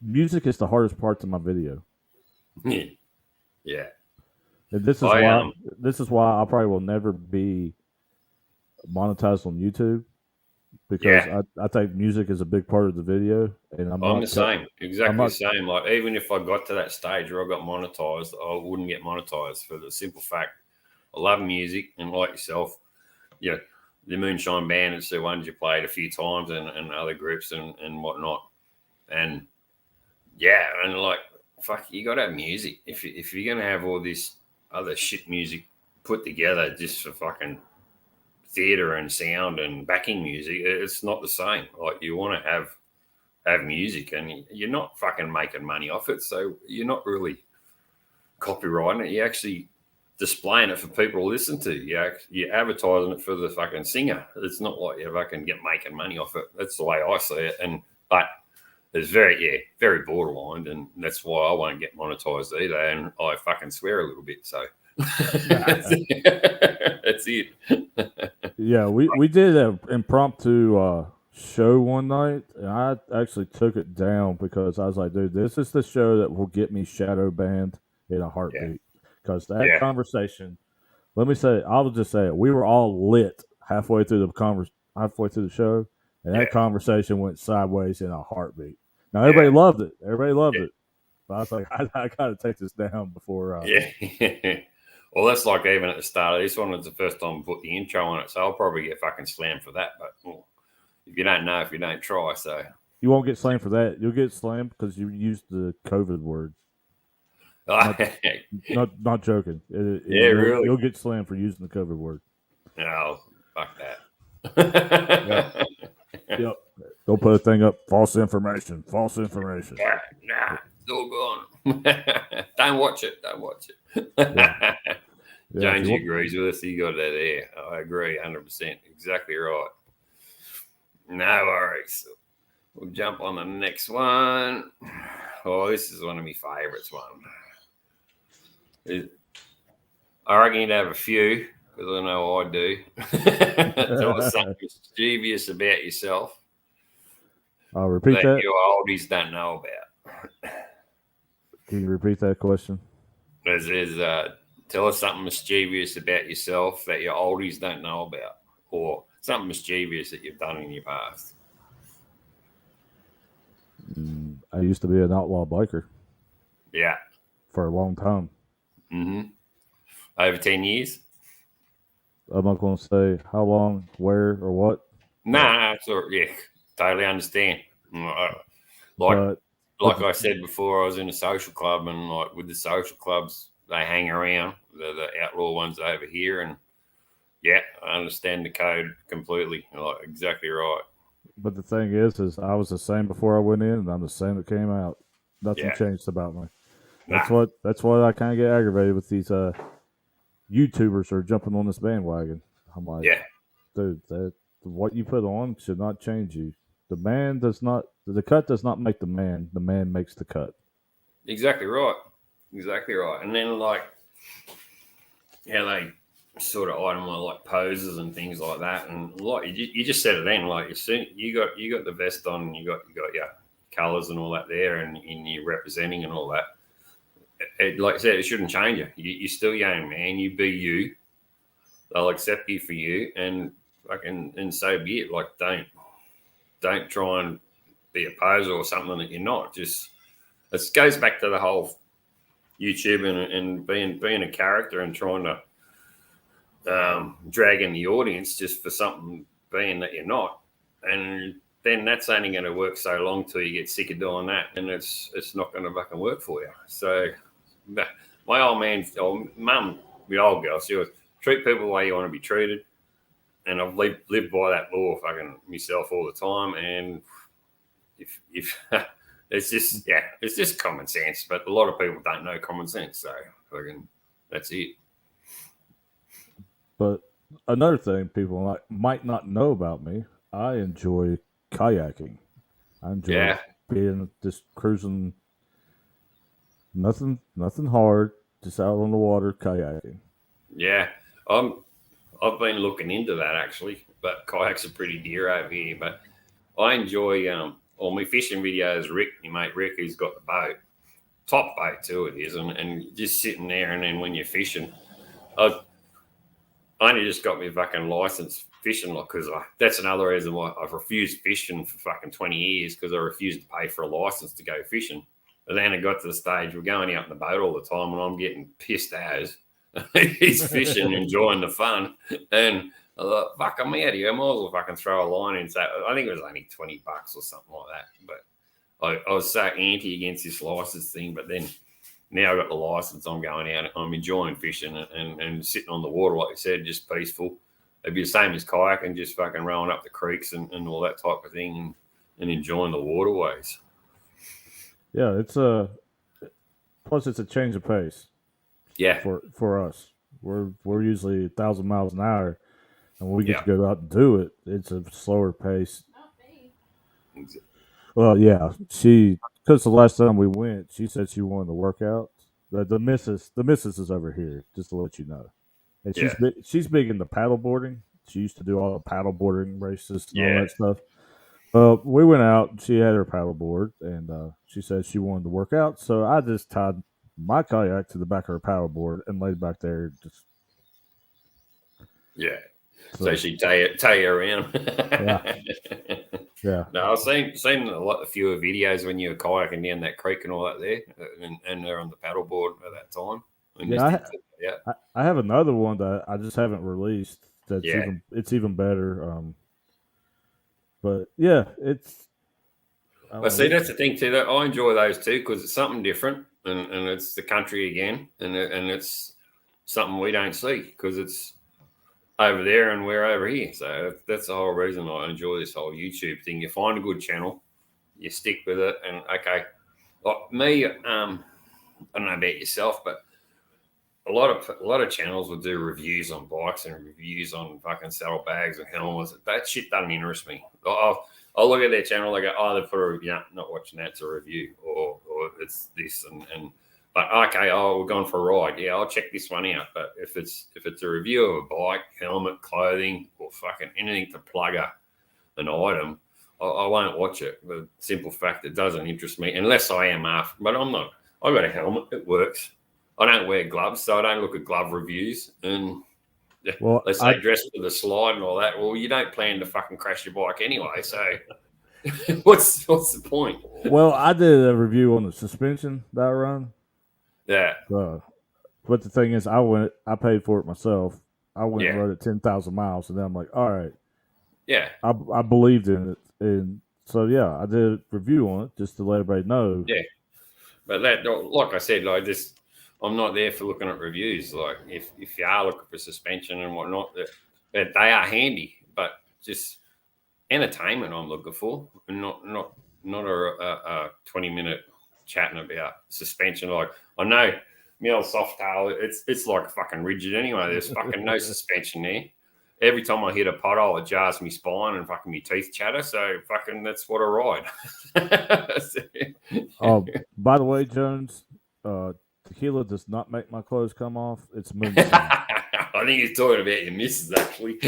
Music is the hardest part to my video. Yeah. And this is why I probably will never be monetized on YouTube, because I think music is a big part of the video, and I'm the same, exactly the same. Like even if I got to that stage where I got monetized, I wouldn't get monetized for the simple fact I love music, and like yourself, the Moonshine Band, it's the ones you played a few times, and other groups and whatnot, and like fuck, you got to have music if you're gonna have all this other shit music put together just for fucking theater and sound and backing music. It's not the same. Like you want to have music, and you're not fucking making money off it, so you're not really copywriting it. You're actually displaying it for people to listen to. You're advertising it for the fucking singer. It's not like you're fucking making money off it. That's the way I see it. But it's very borderline, and that's why I won't get monetized either. And I fucking swear a little bit, so that's it. Yeah, we did an impromptu show one night, and I actually took it down because I was like, dude, this is the show that will get me shadow banned in a heartbeat. Because that conversation let me say, I will just say it. We were all lit halfway through halfway through the show, and that conversation went sideways in a heartbeat. Now everybody loved it. Everybody loved it. But I was like, I got to take this down before. Yeah. Well, that's like even at the start of this one, it's the first time we put the intro on it, so I'll probably get fucking slammed for that. But if you don't know, if you don't try, so you won't get slammed for that. You'll get slammed because you used the COVID word. Not joking. Really. You'll get slammed for using the COVID word. No, fuck that. Yep. Don't put a thing up. False information. False information. Nah, it's all gone. Don't watch it. Yeah. James agrees with us. You got that there. I agree 100%. Exactly right. No worries. We'll jump on the next one. Oh, this is one of my favorites. I reckon you'd have a few, because I know I do. Tell us something mischievous about yourself. I'll repeat that. Your oldies don't know about. Can you repeat that question? Tell us something mischievous about yourself that your oldies don't know about, or something mischievous that you've done in your past. I used to be an outlaw biker. Yeah. For a long time. Mm-hmm. Over 10 years? I'm not going to say how long, where, or what. Nah, totally understand. Like I said before, I was in a social club, and like with the social clubs, they hang around. The outlaw ones over here, and I understand the code completely. Like, exactly right. But the thing is I was the same before I went in, and I'm the same that came out. Nothing changed about me. That's what I kind of get aggravated with these YouTubers who are jumping on this bandwagon. I'm like, dude, what you put on should not change you. The cut does not make the man. The man makes the cut. Exactly right. And then they sort of itemize like poses and things like that, and like you just said it then, like you got the vest on, and you got your colours and all that there, and you're representing and all that. Like I said, it shouldn't change you. You're still young, man. You be you. They'll accept you for you, and so be it. Like, don't try and be a poser or something that you're not. Just it goes back to the whole YouTube and being a character and trying to drag in the audience just for something being that you're not, and then that's only going to work so long till you get sick of doing that, and it's not going to fucking work for you. So my old man, mum, the old girl, she was treat people the way you want to be treated, and I've lived by that law fucking myself all the time. And if it's just common sense, but a lot of people don't know common sense, so that's it. But another thing people might not know about me, I enjoy kayaking. I enjoy being just cruising. Nothing hard, just out on the water kayaking. Yeah, I've been looking into that actually, but kayaks are pretty dear over here. But I enjoy all my fishing videos. Rick, your mate Rick, who's got the boat, top boat too it is, and just sitting there, and then when you're fishing, I only just got my fucking license fishing, because that's another reason why I've refused fishing for fucking 20 years, because I refused to pay for a license to go fishing. But then it got to the stage we're going out in the boat all the time, and I'm getting pissed as he's fishing, enjoying the fun, and I thought, fuck, I'm out here. I might as well fucking throw a line in. So I think it was only $20 or something like that. But I was so anti against this license thing, but then now I've got the license, I'm going out, I'm enjoying fishing and sitting on the water, like you said, just peaceful. It'd be the same as kayaking, just fucking rowing up the creeks and all that type of thing, and enjoying the waterways. Yeah, plus it's a change of pace. Yeah. For us. We're usually 1,000 miles an hour, and when we get to go out and do it, it's a slower pace. Well, yeah, because the last time we went, she said she wanted to work out. The missus is over here, just to let you know. And she's big into paddle boarding. She used to do all the paddle boarding races and all that stuff. We went out, and she had her paddle board, and she said she wanted to work out. So I just tied my kayak to the back of her paddle board and laid back there, just Yeah. So she tow you around. Yeah. No, I've seen a fewer videos when you were kayaking down that creek and all that there, and they're on the paddleboard at that time. I have another one that I just haven't released. It's even better. But yeah, it's. See, that's the thing too. That I enjoy those too because it's something different, and it's the country again, and it's something we don't see because it's over there and we're over here. So that's the whole reason I enjoy this whole YouTube thing. You find a good channel, you stick with it, and okay. Like me, I don't know about yourself, but a lot of channels will do reviews on bikes and reviews on fucking saddlebags and helmets. That shit doesn't interest me. I'll look at their channel. They go, oh, they put a review. Not watching that. It's a review, or it's this and. But okay, we're going for a ride. Yeah, I'll check this one out. But if it's a review of a bike, helmet, clothing, or fucking anything to plug an item, I won't watch it. The simple fact it doesn't interest me unless I am after. But I'm not. I got a helmet. It works. I don't wear gloves, so I don't look at glove reviews. And they say dress for the slide and all that. Well, you don't plan to fucking crash your bike anyway. So what's the point? Well, I did a review on the suspension that I run. Yeah. But the thing is, I paid for it myself. I went and rode it 10,000 miles, and then I'm like, all right. Yeah. I believed in it. And so, yeah, I did a review on it just to let everybody know. Yeah. But that, like I said, I'm not there for looking at reviews. Like, if you are looking for suspension and whatnot, that they are handy, but just entertainment I'm looking for, and not a 20-minute chatting about suspension. Like, I know my old Softail, it's like fucking rigid anyway. There's fucking no suspension there. Every time I hit a pothole, it jars my spine and fucking my teeth chatter. So fucking that's what I ride. By the way, Jones, tequila does not make my clothes come off. It's moonshine. I think he's talking about your missus, actually.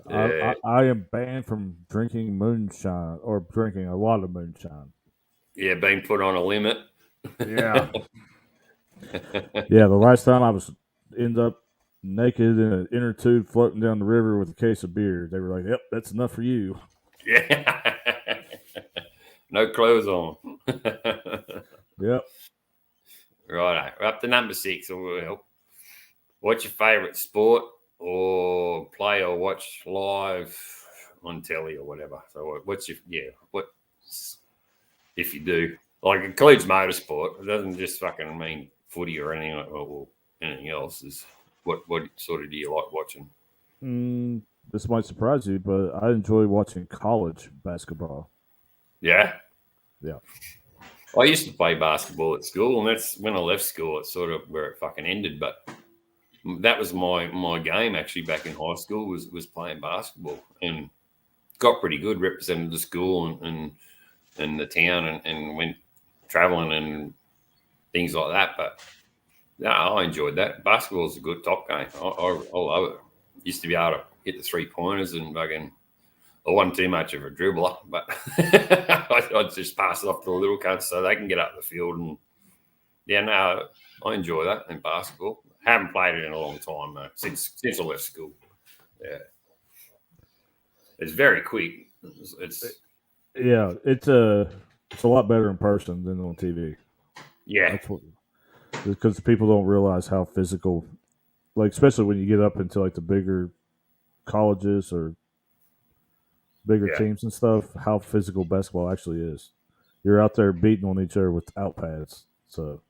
I am banned from drinking moonshine or drinking a lot of moonshine. Yeah, being put on a limit. Yeah. Yeah, the last time I ended up naked in an inner tube floating down the river with a case of beer. They were like, yep, that's enough for you. Yeah. No clothes on. Yep. Right. We're up to number 6. What's your favourite sport or play or watch live on telly or whatever? So what's if you do, like, it includes motorsport. It doesn't just fucking mean footy or anything or anything else. Is what sort of do you like watching? This might surprise you, but I enjoy watching college basketball. Yeah. Yeah. I used to play basketball at school, and that's when I left school. It's sort of where it fucking ended. But that was my game actually back in high school was playing basketball, and got pretty good, represented the school and the town, and went traveling and things like that. But no, I enjoyed that. Basketball is a good top game. I love it. Used to be able to hit the 3-pointers and fucking. I wasn't too much of a dribbler, but I'd just pass it off to the little cunts so they can get up the field. And yeah, no, I enjoy that in basketball. Haven't played it in a long time though, since I left school. Yeah, it's very quick. It's a lot better in person than on TV. Yeah, because people don't realize how physical, like, especially when you get up into like the bigger colleges or bigger teams and stuff, how physical basketball actually is. You're out there beating on each other without pads. So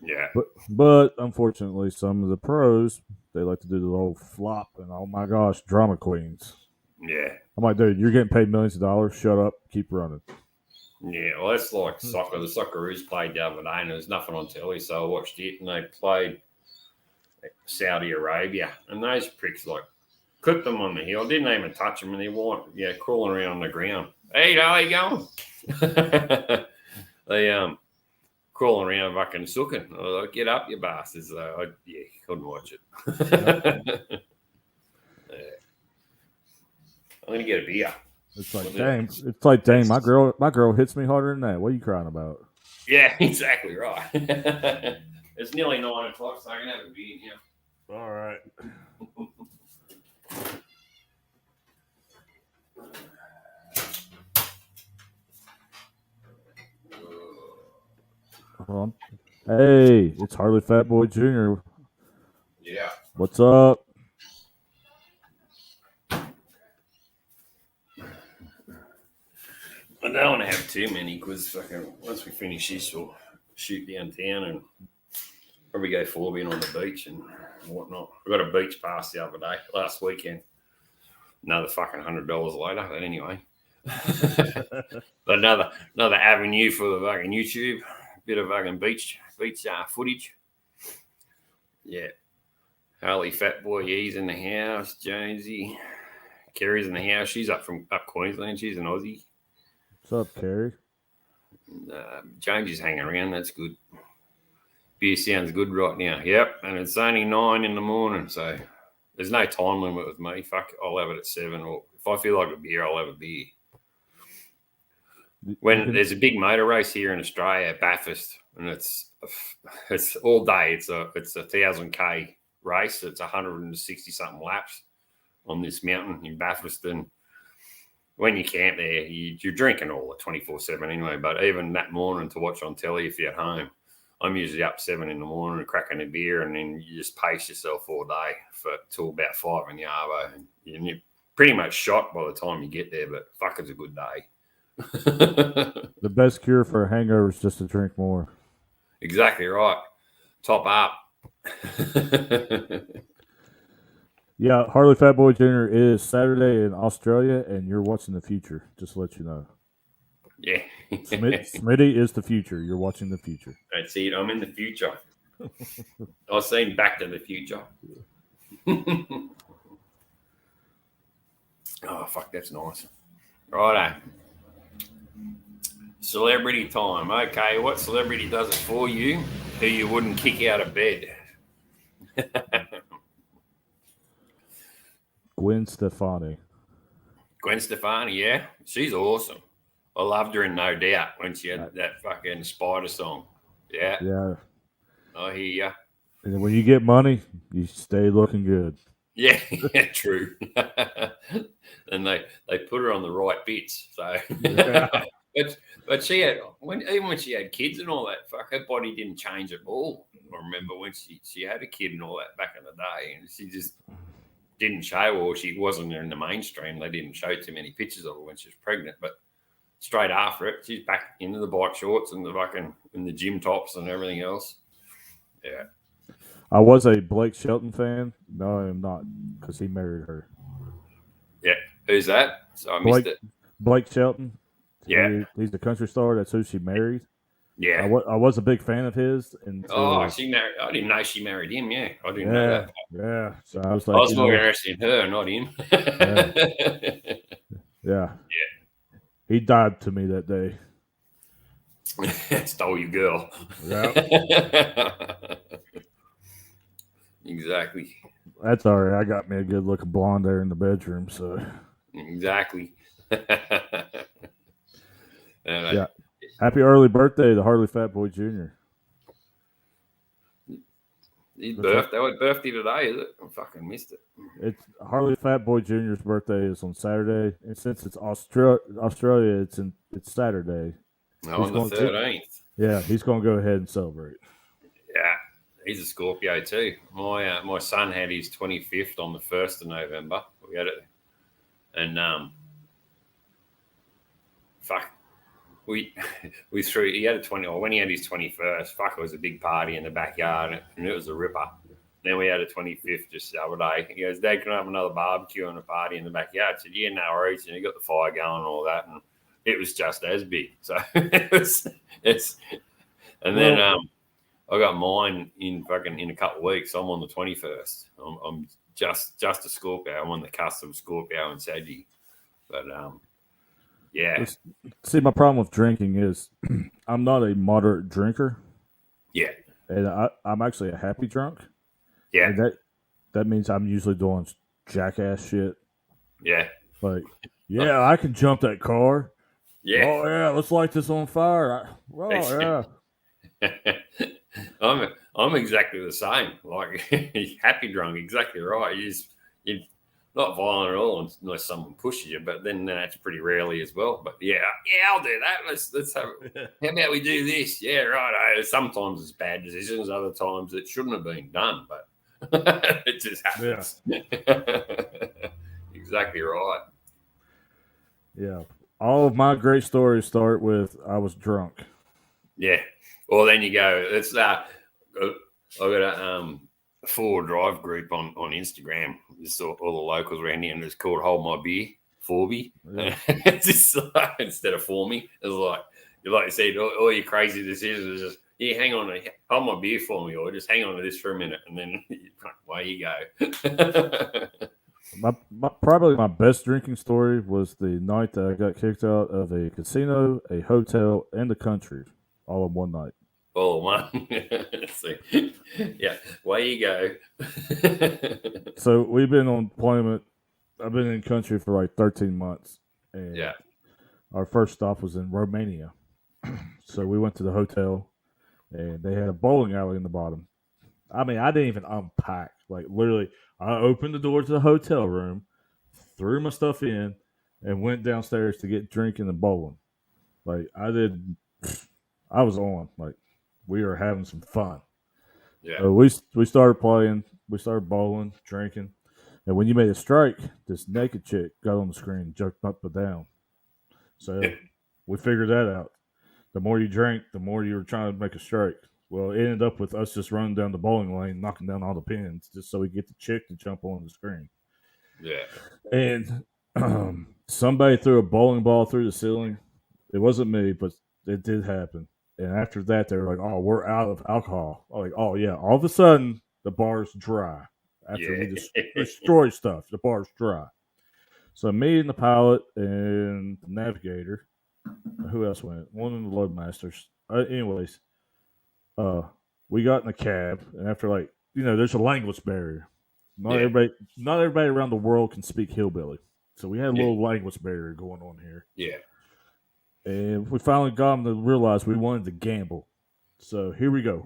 yeah. But unfortunately, some of the pros, they like to do the whole flop and, oh my gosh, drama queens. Yeah. I'm like, dude, you're getting paid millions of dollars. Shut up. Keep running. Yeah, well, that's like soccer. The Socceroos played the other day, and there's nothing on telly, so I watched it, and they played Saudi Arabia, and those pricks, like, clipped them on the heel, didn't even touch them, and they're crawling around on the ground. Hey, how you going? They crawling around fucking sooking. I was like, get up, you bastards. Couldn't watch it. I'm gonna get a beer. It's like, dang, my girl hits me harder than that. What are you crying about? Yeah, exactly right. It's nearly 9 o'clock, so I can have a beer now. All right. Hold on. Hey, it's Harley Fat Boy Jr. Yeah. What's up? I don't want to have too many because fucking once we finish this, we'll shoot downtown and probably go four-bin on the beach and whatnot. I got a beach pass the other day, last weekend. Another fucking $100 later, but anyway. But another avenue for the fucking YouTube. Bit of fucking beach footage. Yeah. Harley Fat Boy, he's in the house. Jonesy. Kerry's in the house. She's up Queensland. She's an Aussie. What's up, Kerry? Jonesy's hanging around. That's good. Beer sounds good right now. Yep. And it's only 9 in the morning, so there's no time limit with me. Fuck, I'll have it at 7. Or if I feel like a beer, I'll have a beer. When there's a big motor race here in Australia, Bathurst, and it's all day. It's a 1,000K race. It's 160 something laps on this mountain in Bathurst. And when you camp there, you're drinking all at 24/7 anyway. But even that morning to watch on telly, if you're at home, I'm usually up 7 in the morning and cracking a beer, and then you just pace yourself all day till about 5 in the arvo, and you're pretty much shot by the time you get there. But fuck, it's a good day. The best cure for a hangover is just to drink more. Exactly right. Top up. Yeah, Harley Fat Boy Jr. is Saturday in Australia, and you're watching the future. Just to let you know. Yeah. Smitty is the future. You're watching the future. That's it. I'm in the future. I was saying Back to the Future. Oh, fuck, that's nice. Righto. Celebrity time. Okay, what celebrity does it for you who you wouldn't kick out of bed? Gwen Stefani. Gwen Stefani, yeah. She's awesome. I loved her in No Doubt when she had that fucking spider song. Yeah. Yeah. I hear ya. And when you get money, you stay looking good. Yeah, true. And they put her on the right bits. So, Yeah. but she had even when she had kids and all that, fuck, her body didn't change at all. I remember when she had a kid and all that back in the day, and she just didn't show, or she wasn't in the mainstream. They didn't show too many pictures of her when she was pregnant, but straight after it, she's back into the bike shorts and the fucking in the gym tops and everything else. Yeah. I was a Blake Shelton fan. No, I'm not, because he married her. Yeah. Who's that? So I missed it. Blake Shelton. Yeah. He's the country star. That's who she married. Yeah. I was a big fan of his. She married. I didn't know she married him. Yeah. I didn't know that. Yeah. So I was like, I was more interested in her, not him. Yeah. He died to me that day. Stole your girl. Yeah. Exactly. That's all right. I got me a good looking blonde there in the bedroom. So exactly. Yeah. Happy early birthday to Harley Fat Boy Jr. His birthday. What birthday today is it? I fucking missed it. It's Harley Fat Boy Jr.'s birthday is on Saturday, and since it's Australia, it's Saturday. No, on the 13th. Yeah, he's going to go ahead and celebrate. Yeah, he's a Scorpio too. My son had his 25th on the 1st of November. We had it, and fuck. We threw. He had a 20. Or when he had his 21st, fuck, it was a big party in the backyard, and it was a ripper. Then we had a 25th just the other day. He goes, "Dad, can I have another barbecue and a party in the backyard?" I said, "Yeah, no worries." And he got the fire going and all that, and it was just as big. So it's. And then I got mine in a couple of weeks. I'm on the 21st. I'm just a Scorpio. I'm on the cusp of Scorpio and Saggy, but yeah. See, my problem with drinking is I'm not a moderate drinker. Yeah. And I'm actually a happy drunk. Yeah. And that means I'm usually doing jackass shit. Yeah. Like, yeah, I can jump that car. Yeah. Oh, yeah, let's light this on fire. I'm I'm exactly the same. Like happy drunk, exactly right. You're not violent at all unless someone pushes you, but then that's pretty rarely as well. But yeah, I'll do that. Let's have. How about we do this? Yeah, right. Sometimes it's bad decisions. Other times it shouldn't have been done, but it just happens. Yeah. Exactly right. Yeah. All of my great stories start with I was drunk. Yeah. Well, then you go. It's I got a four drive group on Instagram. Just all the locals around here, and it's called Hold My Beer, Forby. Yeah. It's just like, instead of for me, it's like you said, all your crazy decisions is just hang on, hold my beer for me, or just hang on to this for a minute, and then away you go. Probably my best drinking story was the night that I got kicked out of a casino, a hotel, and the country all in one night. All in one. So, yeah, away you go. So we've been on deployment. I've been in country for like 13 months. And yeah. Our first stop was in Romania. So we went to the hotel, and they had a bowling alley in the bottom. I mean, I didn't even unpack. Like, literally, I opened the door to the hotel room, threw my stuff in, and went downstairs to get drinking and bowling. Like, I was on. Like, we were having some fun. Yeah. So we started playing. We started bowling, drinking. And when you made a strike, this naked chick got on the screen, jumped up and down. So we figured that out. The more you drank, the more you were trying to make a strike. Well, it ended up with us just running down the bowling lane, knocking down all the pins, just so we get the chick to jump on the screen. Yeah. And somebody threw a bowling ball through the ceiling. It wasn't me, but it did happen. And after that, they were like, "Oh, we're out of alcohol." I'm like, "Oh yeah!" All of a sudden, the bar's dry. After we just destroy stuff, the bar's dry. So me and the pilot and the navigator. Who else went? One of the loadmasters. Anyways, we got in a cab, and after there's a language barrier. Not everybody around the world can speak hillbilly, so we had a little language barrier going on here. Yeah. And we finally got them to realize we wanted to gamble. So here we go,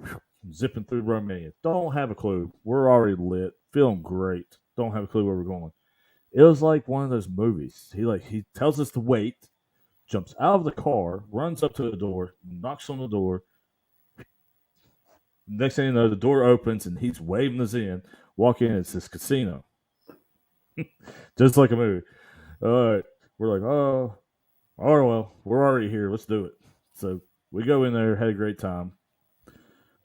zipping through Romania. Don't have a clue. We're already lit, feeling great. Don't have a clue where we're going. It was like one of those movies. He tells us to wait. Jumps out of the car, runs up to the door, knocks on the door. Next thing you know, the door opens and he's waving us in. Walk in, it's this casino. Just like a movie. All right. We're like, oh, well, we're already here. Let's do it. So we go in there, had a great time.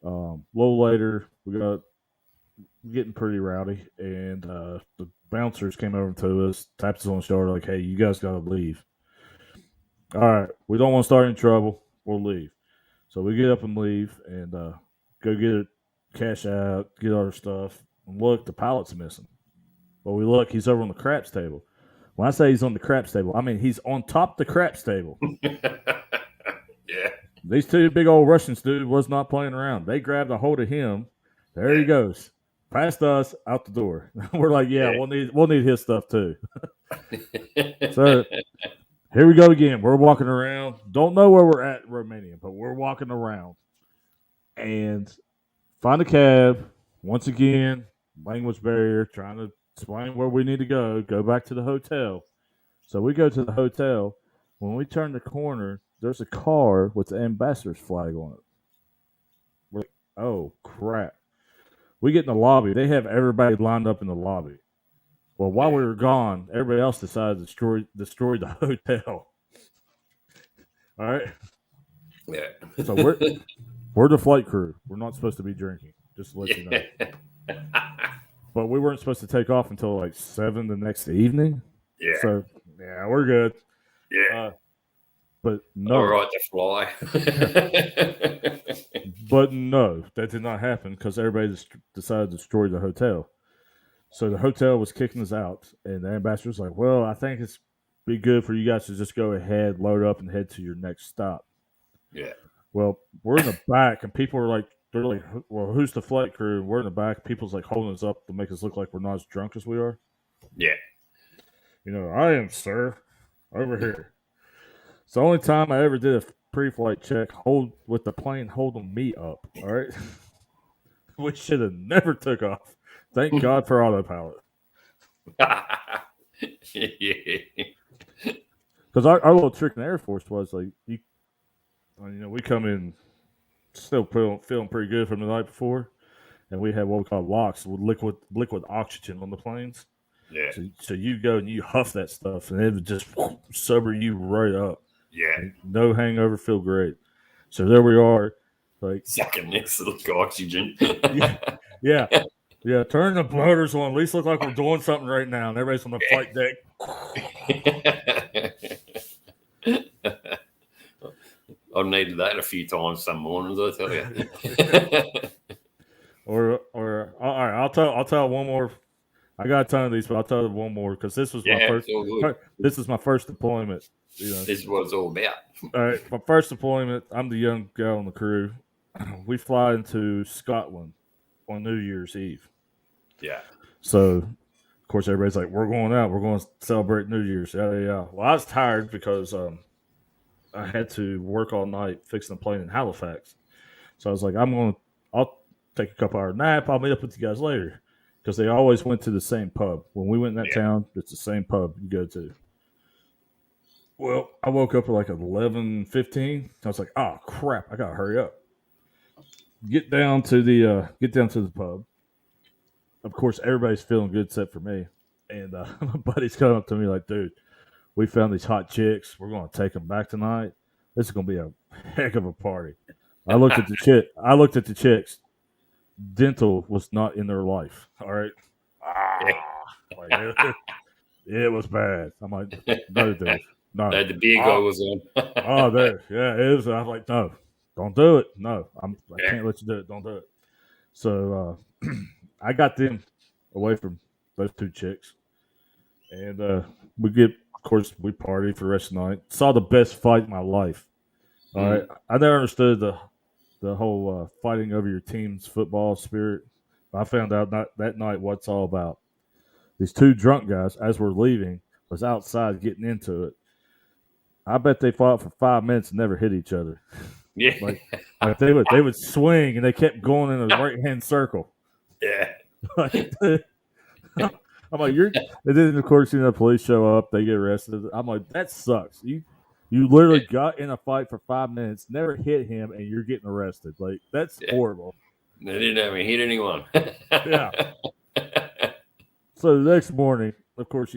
A little later, we got getting pretty rowdy, and the bouncers came over to us, tapped us on the shoulder, like, hey, you guys got to leave. All right, we don't want to start any trouble. We'll leave. So we get up and leave and go get it, cash out, get our stuff. And look, the pilot's missing. But we look, he's over on the craps table. When I say he's on the craps table, I mean he's on top of the craps table. Yeah. These two big old Russians, dude, was not playing around. They grabbed a hold of him. There he goes. Past us, out the door. We're like, we'll need his stuff too. So here we go again. We're walking around. Don't know where we're at in Romania, but we're walking around. And find a cab. Once again, language barrier, trying to explain where we need to go back to the hotel. So we go to the hotel. When we turn the corner, there's a car with the ambassador's flag on it. We're like, oh, crap. We get in the lobby. They have everybody lined up in the lobby. Well, while we were gone, everybody else decided to destroy the hotel. All right? Yeah. So we're the flight crew. We're not supposed to be drinking, just to let you know. But we weren't supposed to take off until like 7 the next evening. Yeah. So, we're good. Yeah. But no. All right to fly. But no, that did not happen because everybody decided to destroy the hotel. So the hotel was kicking us out, and the ambassador was like, well, I think it's be good for you guys to just go ahead, load up, and head to your next stop. Yeah. Well, we're in the back, and people are like, they're like, well, who's the flight crew? We're in the back. People's like holding us up to make us look like we're not as drunk as we are. Yeah. I am, sir, over here. It's the only time I ever did a pre-flight check with the plane holding me up, all right? We should have never took off. Thank God for autopilot. Yeah. Because our little trick in the Air Force was like, we come in still feeling pretty good from the night before, and we had what we call locks with liquid oxygen on the planes. Yeah. So you go and you huff that stuff, and it would just sober you right up. Yeah. Like, no hangover, feel great. So there we are, like sucking this little oxygen. yeah. Turn the motors on. At least look like we're doing something right now, and everybody's on the flight deck. I've needed that a few times some mornings, I tell you. Or all right, I'll tell one more. I got a ton of these, but I'll tell you one more because this was my first. This is my first deployment. This is what it's all about. All right, my first deployment. I'm the young guy on the crew. We fly into Scotland on New Year's Eve. Yeah. So, of course, everybody's like, "We're going out. We're going to celebrate New Year's." Yeah. Well, I was tired because I had to work all night fixing the plane in Halifax. So I was like, I'll take a couple hour nap. I'll meet up with you guys later. Because they always went to the same pub. When we went in that town, it's the same pub you go to. Well, I woke up at like 11:15. I was like, "Oh crap! I gotta hurry up." Get down to the pub. Of course, everybody's feeling good except for me. And my buddy's coming up to me like, "Dude, we found these hot chicks. We're gonna take them back tonight. This is gonna be a heck of a party." I looked at the chicks. Dental was not in their life. All right. It was bad. I'm like, no, dude. No. The beer guy was on. There. Yeah, it is. I'm like, no, don't do it. No, I can't let you do it. Don't do it. So I got them away from those two chicks. And of course, we partied for the rest of the night. Saw the best fight in my life. All right. I never understood the whole fighting over your team's football spirit. I found out that night what it's all about. These two drunk guys, as we're leaving, was outside getting into it. I bet they fought for 5 minutes and never hit each other. Yeah, like they would swing and they kept going in a right hand circle. Yeah, I'm like, and then of course the police show up, they get arrested. I'm like, that sucks. You literally got in a fight for 5 minutes, never hit him, and you're getting arrested. Like, that's horrible. They didn't have me hit anyone. Yeah. So the next morning, of course,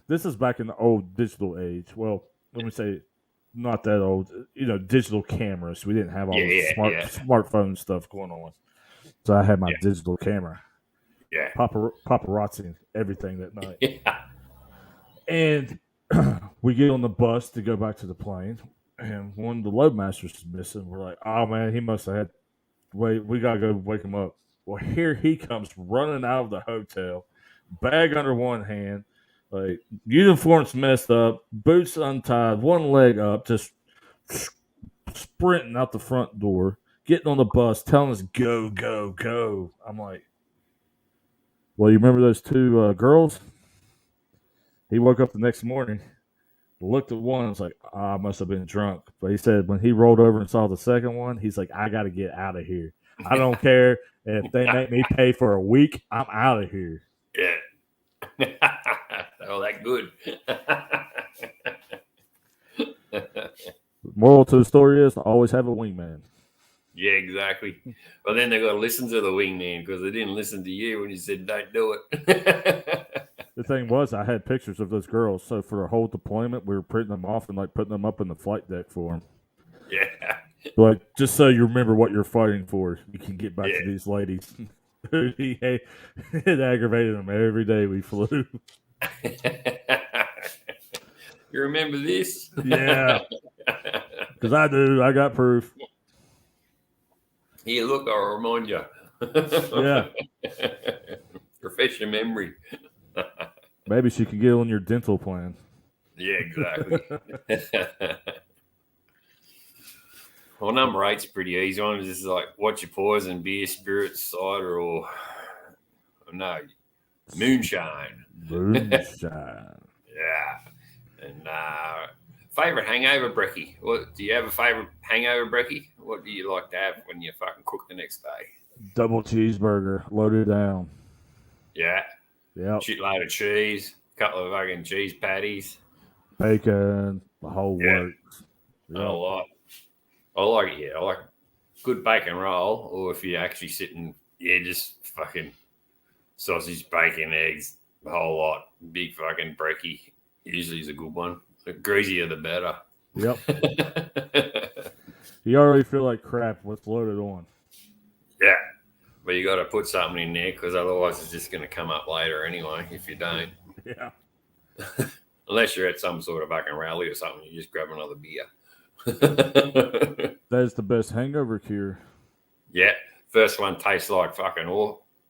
this is back in the old digital age. Well, let me say, not that old. Digital cameras. We didn't have all the smartphone stuff going on. So I had my digital camera. Yeah. Paparazzi everything that night. Yeah. And we get on the bus to go back to the plane, and one of the loadmasters is missing. We're like, oh, man, he must have had – wait, we got to go wake him up. Well, here he comes running out of the hotel, bag under one hand, like uniform's messed up, boots untied, one leg up, just sprinting out the front door, getting on the bus, telling us, go, go, go. I'm like, well, you remember those two girls? He woke up the next morning, looked at one, and was like, I must have been drunk. But he said when he rolled over and saw the second one, he's like, I got to get out of here. I don't care if they make me pay for a week. I'm out of here. Yeah. Oh, that good. Moral to the story is always have a wingman. Yeah, exactly. But then they got to listen to the wingman because they didn't listen to you when you said don't do it. The thing was, I had pictures of those girls, so for the whole deployment, we were printing them off and putting them up in the flight deck for them. Yeah. Like, just so you remember what you're fighting for, you can get back to these ladies. It aggravated them every day we flew. You remember this? Yeah. Because I do. I got proof. Here, look, I'll remind you. Yeah. Refresh your memory. Maybe she could get on your dental plan. Yeah, exactly. Well, number 8's pretty easy one. It's just like, what's your poison? Beer, spirits, cider, or no, moonshine. Moonshine. Yeah. And favorite hangover brekkie. What do you have a favorite hangover brekkie? What do you like to have when you fucking cook the next day? Double cheeseburger, loaded down. Yeah. Yep. Shitload of cheese, a couple of fucking cheese patties. Bacon, the whole works. Yep. A lot. I like it, yeah. I like good bacon roll, or if you're actually sitting, just fucking sausage, bacon, eggs, the whole lot. Big fucking brekkie usually is a good one. The greasier, the better. Yep. You already feel like crap. What's loaded on? Yeah. But you got to put something in there because otherwise it's just going to come up later anyway if you don't. Yeah. Unless you're at some sort of fucking rally or something, you just grab another beer. That's the best hangover cure. Yeah. First one tastes like fucking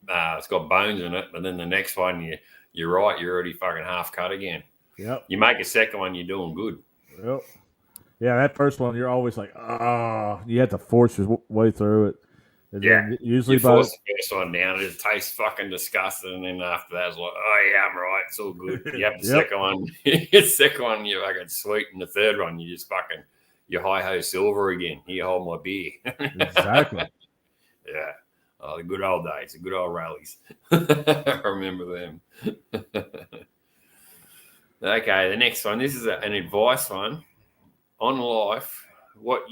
it's got bones in it, but then the next one, you're right, you're already fucking half cut again. Yep. You make a second one, you're doing good. Yep. Yeah, that first one, you're always like, you have to force your way through it. And then usually you force the first one down, it tastes fucking disgusting, and then after that, it's like, oh yeah, I'm right, it's all good. You have the second one, you fucking sweet, and the third one, you just fucking, you hi-ho silver again. You hold my beer. Exactly. Yeah. Oh, the good old days, the good old rallies. I remember them. Okay, the next one. This is an advice one on life. What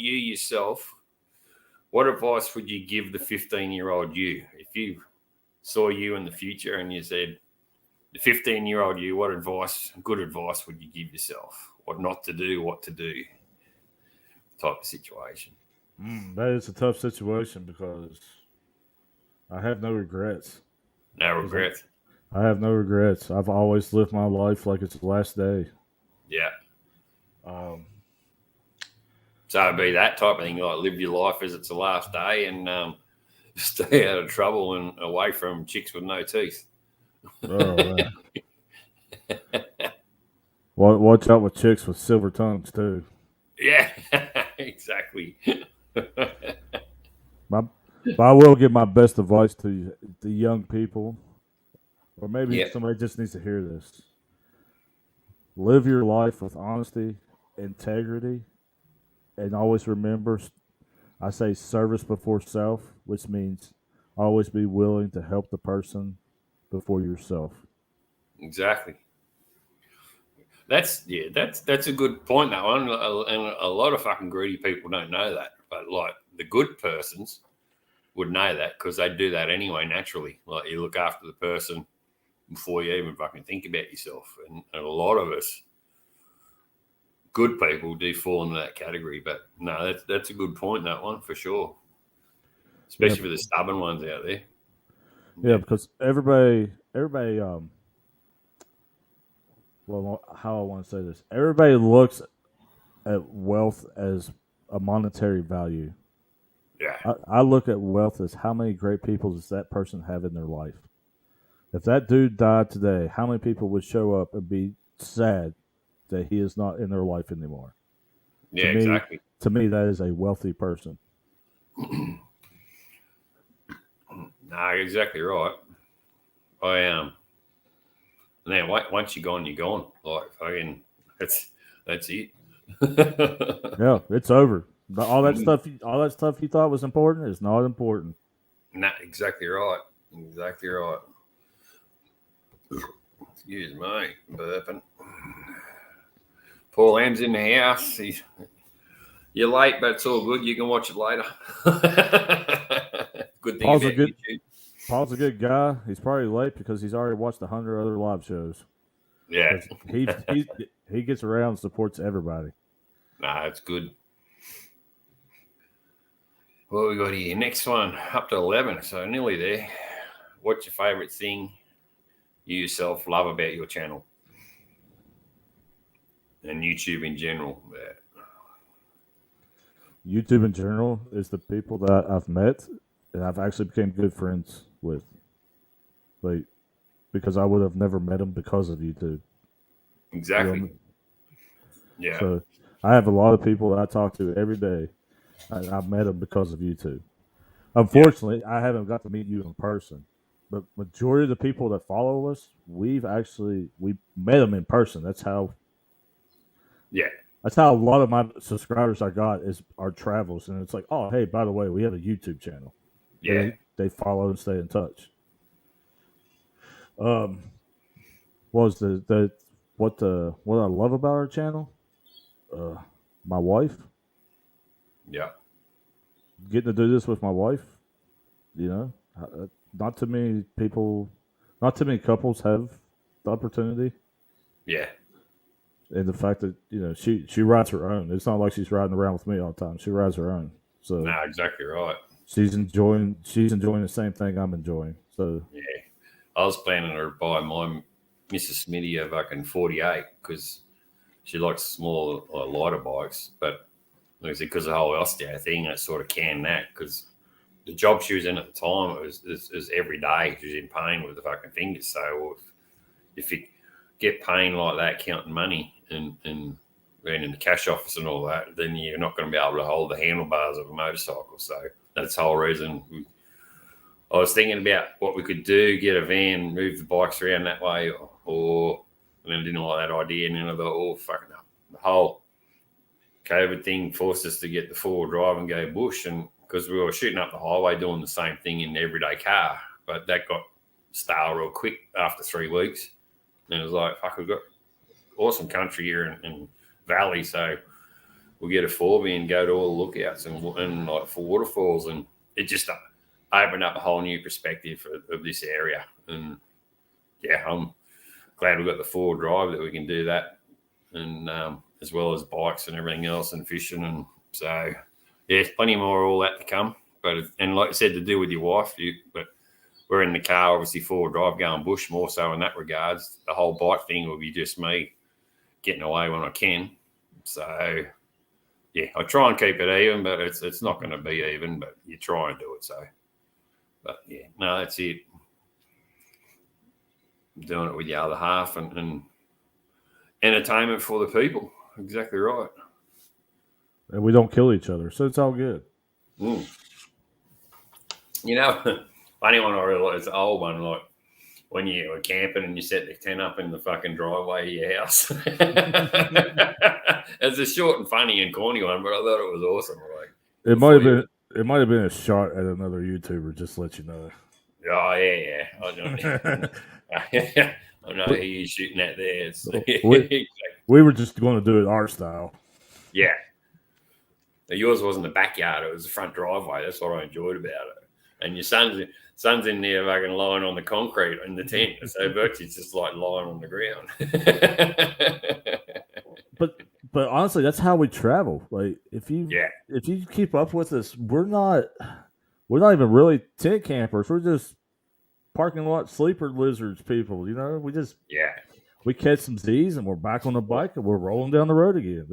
advice would you give the 15-year-old you? If you saw you in the future and you said, the 15-year-old you, good advice would you give yourself? What not to do, what to do type of situation. That is a tough situation because I have no regrets. No regrets. I have no regrets. I've always lived my life like it's the last day. Yeah. So it'd be that type of thing, like live your life as it's the last day and stay out of trouble and away from chicks with no teeth. Oh, man. Watch out with chicks with silver tongues, too. Yeah, exactly. But I will give my best advice to the young people, or maybe somebody just needs to hear this. Live your life with honesty, integrity, and always remember, I say service before self, which means always be willing to help the person before yourself. Exactly. That's a good point, that one. And a lot of fucking greedy people don't know that. But like the good persons would know that because they do that anyway naturally. Like you look after the person before you even fucking think about yourself. And a lot of us, good people, do fall into that category. But no, that's a good point, that one, for sure. Especially for the stubborn ones out there. Yeah, because everybody well, how I want to say this. Everybody looks at wealth as a monetary value. Yeah. I look at wealth as how many great people does that person have in their life. If that dude died today, how many people would show up and be sad that he is not in their life anymore? Yeah, exactly. To me, that is a wealthy person. No, exactly right. I am. And then once you're gone, you're gone. Like fucking, that's it. Yeah, it's over. All that stuff you thought was important is not important. Nah, exactly right. Exactly right. Excuse me, burping. Paul Lamb's in the house. You're late, but it's all good. You can watch it later. Good thing Paul's a good guy. He's probably late because he's already watched 100 other live shows. Yeah. He gets around and supports everybody. Nah, it's good. What we got here? Next one, up to 11, so nearly there. What's your favourite thing you yourself love about your channel? And YouTube in general. Yeah. YouTube in general is the people that I've met and I've actually became good friends with. Like, because I would have never met them because of YouTube. Exactly. You know Yeah. So I have a lot of people that I talk to every day. I've met them because of YouTube. Unfortunately, I haven't got to meet you in person. But majority of the people that follow us, we met them in person. That's how. Yeah. That's how a lot of my subscribers I got is our travels, and it's like, oh, hey, by the way, we have a YouTube channel. Yeah. they follow and stay in touch. What was what I love about our channel? My wife. Yeah. Getting to do this with my wife. Not too many couples have the opportunity. Yeah. And the fact that she rides her own. It's not like she's riding around with me all the time. She rides her own. So no, exactly right. She's enjoying the same thing I'm enjoying. So yeah, I was planning to buy my Mrs. Smitty a fucking 48 because she likes small or lighter bikes, but like I said, because of the whole osteo thing, it sort of canned that because the job she was in at the time it was every day. She was in pain with the fucking fingers. So if you get pain like that, counting money and being in the cash office and all that, then you're not going to be able to hold the handlebars of a motorcycle. So that's the whole reason I was thinking about what we could do, get a van, move the bikes around that way, and I didn't like that idea. And then I thought, fucking up. The whole COVID thing forced us to get the four-wheel drive and go bush, and because we were shooting up the highway doing the same thing in the everyday car, but that got stale real quick after 3 weeks. And it was like, fuck, we've got awesome country here in Valley, so we'll get a 4B and go to all the lookouts and like for waterfalls, and it just opened up a whole new perspective of this area. And yeah, I'm glad we've got the 4 drive that we can do that, and as well as bikes and everything else and fishing. And so yeah, there's plenty more of all that to come. But and like I said, to do with your wife, but we're in the car, obviously 4 drive going bush more so in that regards. The whole bike thing will be just me getting away when I can. So yeah, I try and keep it even, but it's not going to be even, but you try and do it. So, but yeah, no, that's it. Doing it with the other half and entertainment for the people. Exactly right. And we don't kill each other, so it's all good. Mm. You know, funny one I realised, the old one, like when you were camping and you set the tent up in the fucking driveway of your house. It's a short and funny and corny one, but I thought it was awesome. Like it might have been a shot at another YouTuber, just to let you know. Oh yeah. I know who you're shooting at there. We were just going to do it our style. Yeah. Now, yours wasn't the backyard; it was the front driveway. That's what I enjoyed about it. And your son's in there fucking lying on the concrete in the tent. So Bertie's just like lying on the ground. But honestly, that's how we travel. Like if you keep up with us, we're not even really tent campers. We're just parking lot sleeper lizards people. We catch some Z's and we're back on the bike and we're rolling down the road again.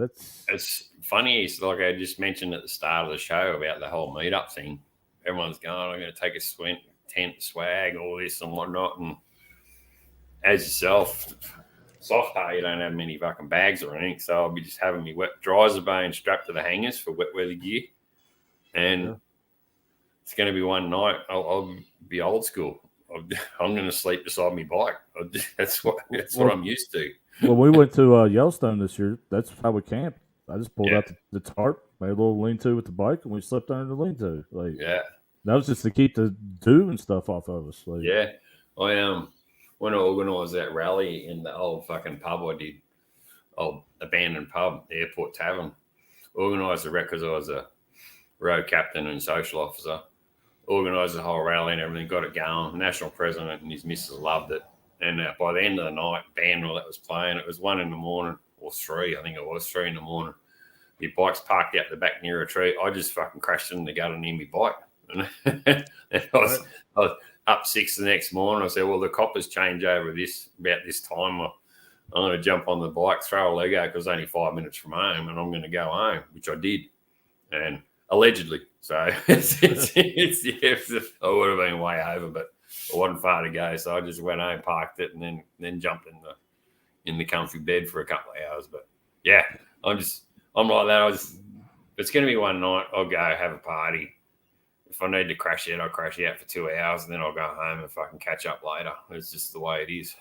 It's funny. It's like I just mentioned at the start of the show about the whole meetup thing. Everyone's going, I'm going to take a tent swag, all this and whatnot. And as yourself, soft hay, you don't have many fucking bags or anything. So I'll be just having me wet dryers bone strapped to the hangers for wet weather gear. And it's going to be one night. I'll be old school. I'm going to sleep beside my bike. That's what I'm used to. When we went to Yellowstone this year, that's how we camped. I just pulled out the tarp, made a little lean-to with the bike, and we slept under the lean-to. That was just to keep the dew and stuff off of us. I when I organised that rally in the old fucking pub I did, old abandoned pub, Airport Tavern, organised the wreck because I was a road captain and social officer. Organised the whole rally and everything, got it going. National president and his missus loved it. And by the end of the night, band that was playing, it was 1 a.m. or 3. I think it was 3 a.m. Your bike's parked out the back near a tree. I just fucking crashed in the gutter near my bike. And I was up 6 the next morning. I said, well, the coppers change over about this time. I'm going to jump on the bike, throw a leg out because it's only 5 minutes from home, and I'm going to go home, which I did. And allegedly. So I would have been way over, but it wasn't far to go. So I just went home, parked it, and then jumped in the comfy bed for a couple of hours. But yeah, I'm like that. It's going to be one night. I'll go have a party. If I need to crash out, I'll crash out for 2 hours, and then I'll go home and fucking catch up later. It's just the way it is.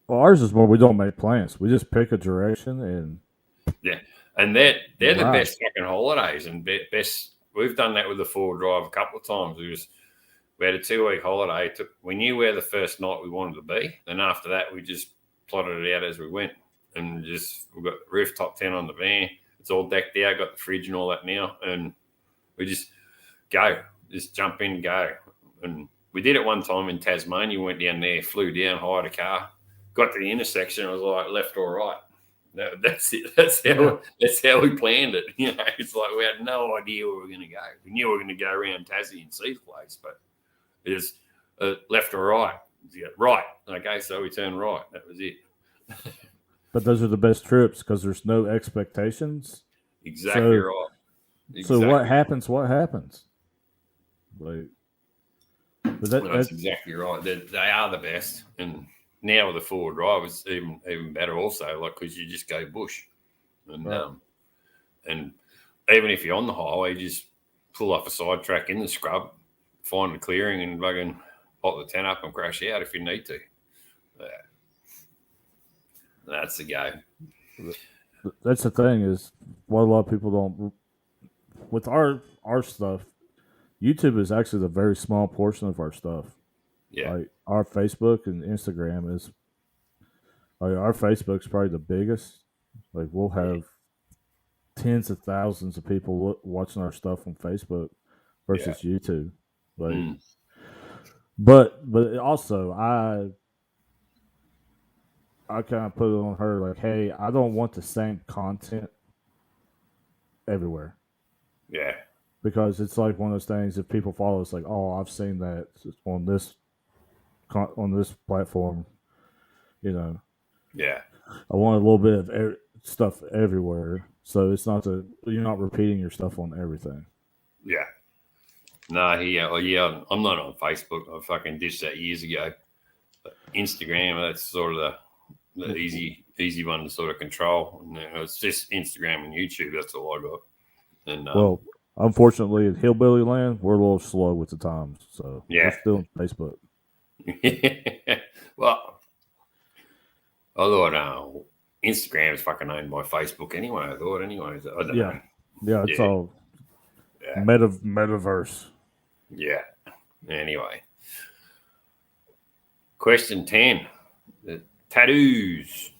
Well, ours is more we don't make plans. We just pick a direction and yeah. And they're the best fucking holidays and best we've done that with the 4-wheel drive a couple of times. We had a 2-week holiday. We knew where the first night we wanted to be. Then after that, we just plotted it out as we went. And we've got the rooftop tent on the van. It's all decked out, got the fridge and all that now. And we just go, just jump in, go. And we did it one time in Tasmania. Went down there, flew down, hired a car, got to the intersection. I was like, left or right. That's it. That's how we planned it. You know, it's like we had no idea where we were going to go. We knew we were going to go around Tassie and see the place, but it was left or right. Right. Okay, so we turned right. That was it. But those are the best trips because there's no expectations. Exactly right. Exactly. So what happens? What happens? Like, that's exactly right. They are the best, and now with the 4-wheel drive, it's even better. Also, like because you just go bush, and right. And even if you're on the highway, you just pull off a side track in the scrub, find a clearing, and fucking pop the tent up and crash out if you need to. That's the game. That's the thing is what a lot of people don't. With our stuff, YouTube is actually a very small portion of our stuff. Yeah. Like our Facebook and Instagram is. Like our Facebook's probably the biggest. Like we'll have tens of thousands of people watching our stuff on Facebook versus YouTube. Like, but also I kind of put it on her like, hey, I don't want the same content everywhere. Yeah. Because it's like one of those things. If people follow us, like, oh, I've seen that on this platform, you know. Yeah. I want a little bit of stuff everywhere, so it's not you're not repeating your stuff on everything. Yeah. No, I'm not on Facebook. I fucking ditched that years ago. But Instagram, that's sort of the easy one to sort of control. And it's just Instagram and YouTube. That's all I got. And well, unfortunately, in Hillbilly Land, we're a little slow with the times, so we're still on Facebook. Well, I thought Instagram is fucking owned by Facebook anyway. I don't know. Yeah, it's all metaverse. Yeah. Anyway, question 10: the tattoos.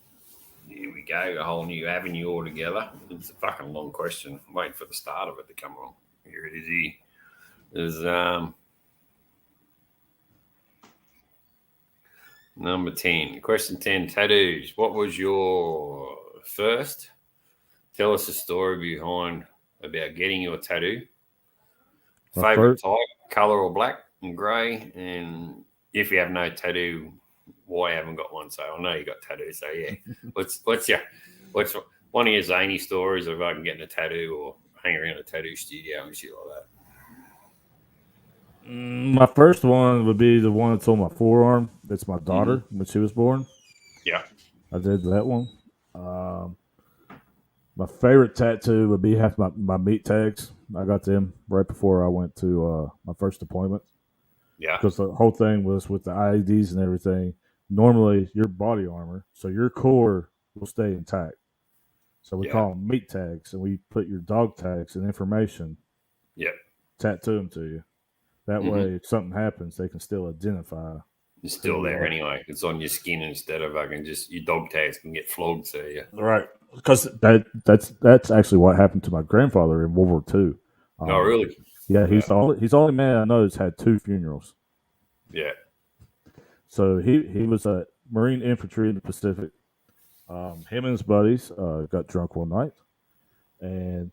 Here we go, a whole new avenue altogether. It's a fucking long question. I'm waiting for the start of it to come along. Here it is. There's number 10. Question 10, tattoos. What was your first? Tell us a story behind about getting your tattoo. Favorite type, color or black and grey. And if you have no tattoo, why I haven't got one? So I know you got tattoos. So yeah, what's one of your zany stories of getting a tattoo or hanging around a tattoo studio and shit like that? My first one would be the one that's on my forearm. That's my daughter when she was born. Yeah, I did that one. My favorite tattoo would be half my meat tags. I got them right before I went to my first deployment. Yeah, because the whole thing was with the IEDs and everything. Normally, your body armor, so your core will stay intact. So we call them meat tags, and we put your dog tags and information. Yep. Tattoo them to you. That way, if something happens, they can still identify. It's still there anyway. It's on your skin instead of your dog tags can get flogged. So yeah, right. Because that's actually what happened to my grandfather in World War II. Oh really? Yeah, he's the only man I know who's had 2 funerals. Yeah. So he was a Marine infantry in the Pacific. Him and his buddies got drunk one night, and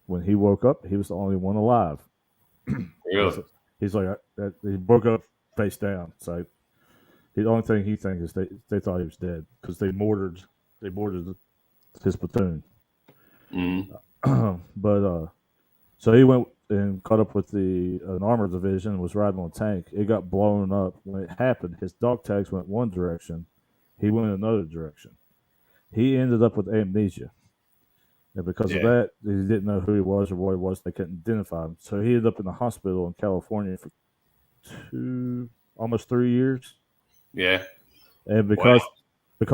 when he woke up, he was the only one alive. Really? He's like he woke up face down. So the only thing he thinks is they thought he was dead because they mortared his platoon. But so he went and caught up with an armored division and was riding on a tank. It got blown up. When it happened, his dog tags went one direction. He went another direction. He ended up with amnesia. And because of that, he didn't know who he was or what he was. They couldn't identify him. So he ended up in the hospital in California for almost 3 years. Yeah. And because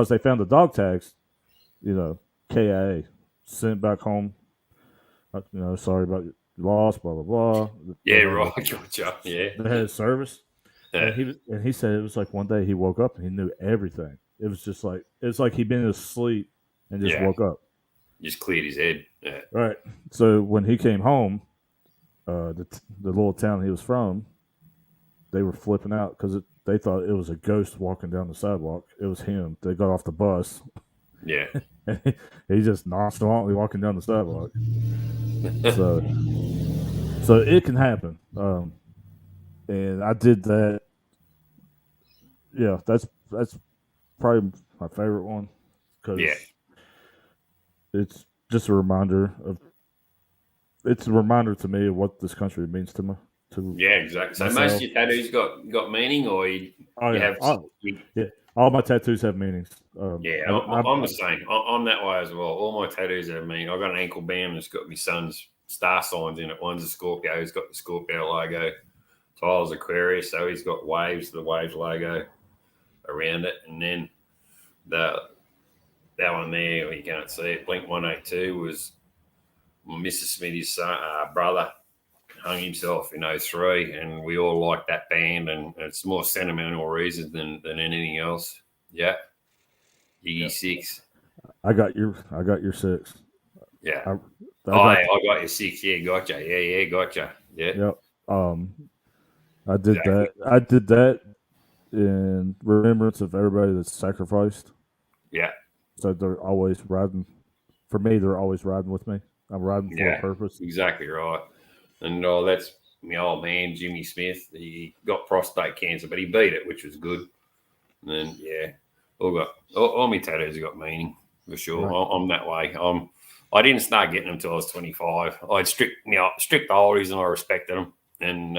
they found the dog tags, KIA, sent back home. Sorry about lost, blah blah blah. Yeah, right. Gotcha. Yeah. They had service, Yeah. and he said it was like one day he woke up and he knew everything. It was just like it's like he'd been asleep and just woke up. Just cleared his head. Yeah. Right. So when he came home, the little town he was from, they were flipping out because they thought it was a ghost walking down the sidewalk. It was him. They got off the bus. Yeah. And he just nonchalantly walking down the sidewalk. So it can happen. And I did that. Yeah, that's probably my favorite one because it's just a reminder of. It's a reminder to me of what this country means to me. Exactly. So most of your tattoos got meaning, or you have. All my tattoos have meanings. I'm the same. I'm that way as well. All my tattoos have meaning. I've got an ankle band that's got my son's star signs in it. One's a Scorpio. He's got the Scorpio logo. Tyler's Aquarius, so he's got the Waves logo around it. And then that one there, you can't see it, Blink 182 was Mrs. Smithy's brother hung himself in 03, and we all like that band, and it's more sentimental reasons than anything else. Yeah. Iggy 6. I got your 6. Yeah. I got your 6. Yeah, gotcha. Yeah, gotcha. Yeah. Yep. I did that. I did that in remembrance of everybody that's sacrificed. Yeah. So they're always riding. For me, they're always riding with me. I'm riding for a purpose. Exactly right. And that's my old man, Jimmy Smith. He got prostate cancer, but he beat it, which was good. And then, all my tattoos have got meaning, for sure. Right. I'm that way. I didn't start getting them until I was 25. I had strict oldies, and I respected them. And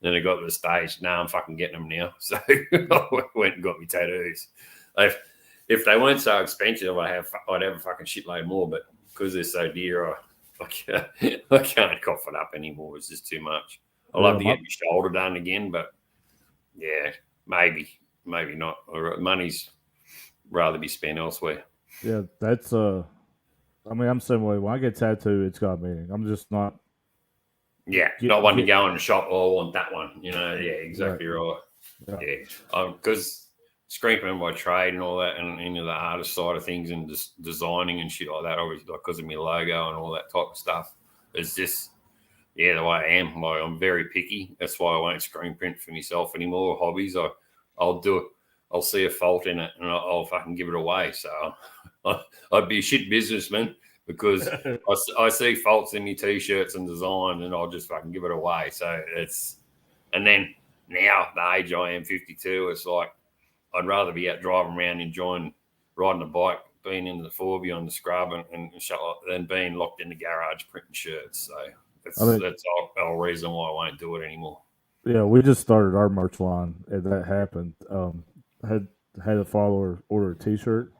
then I got to the stage, I'm fucking getting them now. So I went and got my tattoos. If they weren't so expensive, I'd have a fucking shitload more. But because they're so dear, I can't cough it up anymore. It's just too much. I love to get my shoulder done again, but maybe not. Money's rather be spent elsewhere. Yeah, that's I'm the same way. When I get tattooed, it's got meaning. I'm just not. Yeah, not one to go in the shop. I want that one. Exactly right. Yeah, because screen printing by trade and all that, and into the artist side of things, and just designing and shit like that, obviously, because of my logo and all that type of stuff. It's just, the way I am. I'm very picky. That's why I won't screen print for myself anymore. Hobbies, I'll do it. I'll see a fault in it, and I'll fucking give it away. So I'd be a shit businessman because I see faults in my t-shirts and design, and I'll just fucking give it away. So and then now the age I am, 52, it's like, I'd rather be out driving around, enjoying riding a bike, being in the Forbie on the scrub and than being locked in the garage printing shirts. So that's the whole reason why I won't do it anymore. Yeah, we just started our merch line, and that happened. Had a follower order a T-shirt.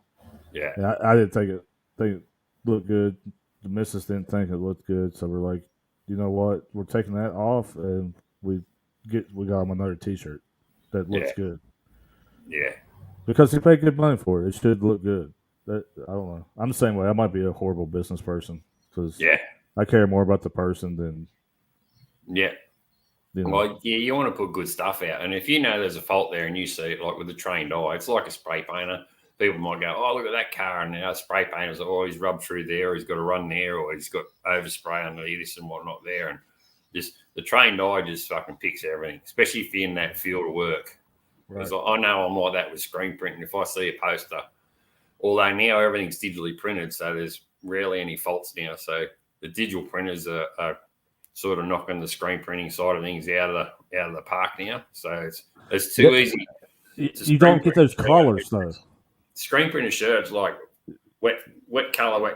Yeah, and I didn't think it looked good. The missus didn't think it looked good, so we're like, you know what? We're taking that off, and we got him another T-shirt that looks good. Yeah, because he paid good money for it. It should look good. I don't know. I'm the same way. I might be a horrible business person because I care more about the person than Well, you want to put good stuff out, and if you know there's a fault there and you see it, like with the trained eye, it's like a spray painter. People might go, "Oh, look at that car," and our spray painter's he's rubbed through there, or he's got to run there, or he's got overspray under this and whatnot there, and just the trained eye just fucking picks everything, especially if you're in that field of work. Because I know I'm like that with screen printing. If I see a poster, although now everything's digitally printed, so there's rarely any faults now. So the digital printers are sort of knocking the screen printing side of things out of the park now. So it's too easy. You don't get those collars though. Screen printer shirts like wet color,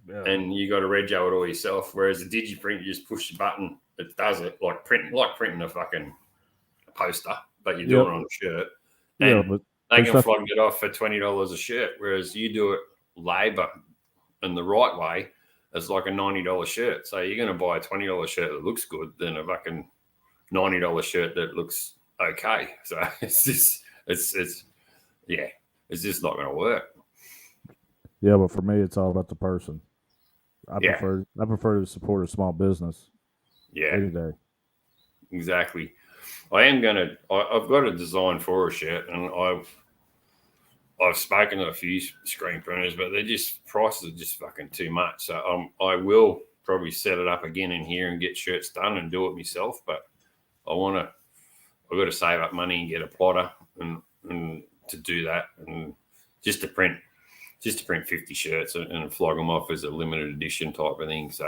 and you got to rego it all yourself. Whereas the digiprint, you just push the button, it does it like printing a fucking poster. But you're doing it on a shirt. And but they can flog it off for $20 a shirt. Whereas you do it labor in the right way, it's like a $90 shirt. So you're going to buy a $20 shirt that looks good than a fucking $90 shirt that looks okay. So it's just not going to work. Yeah, but for me, it's all about the person. I prefer to support a small business. Yeah, any day. Exactly. I've got a design for a shirt, and I've spoken to a few screen printers, but prices are just fucking too much. So I will probably set it up again in here and get shirts done and do it myself. But I've got to save up money and get a plotter and to do that, and just to print 50 shirts and flog them off as a limited edition type of thing. So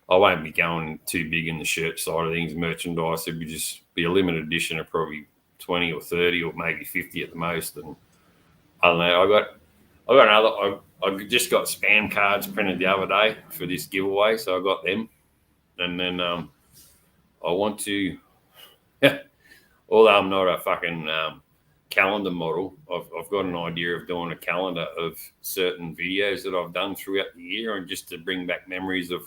I won't be going too big in the shirt side of things. Merchandise, it would just be a limited edition of probably 20 or 30 or maybe 50 at the most. And I don't know. I just got spam cards printed the other day for this giveaway, so I got them. And then I want to, although I'm not a fucking calendar model, I've got an idea of doing a calendar of certain videos that I've done throughout the year, and just to bring back memories of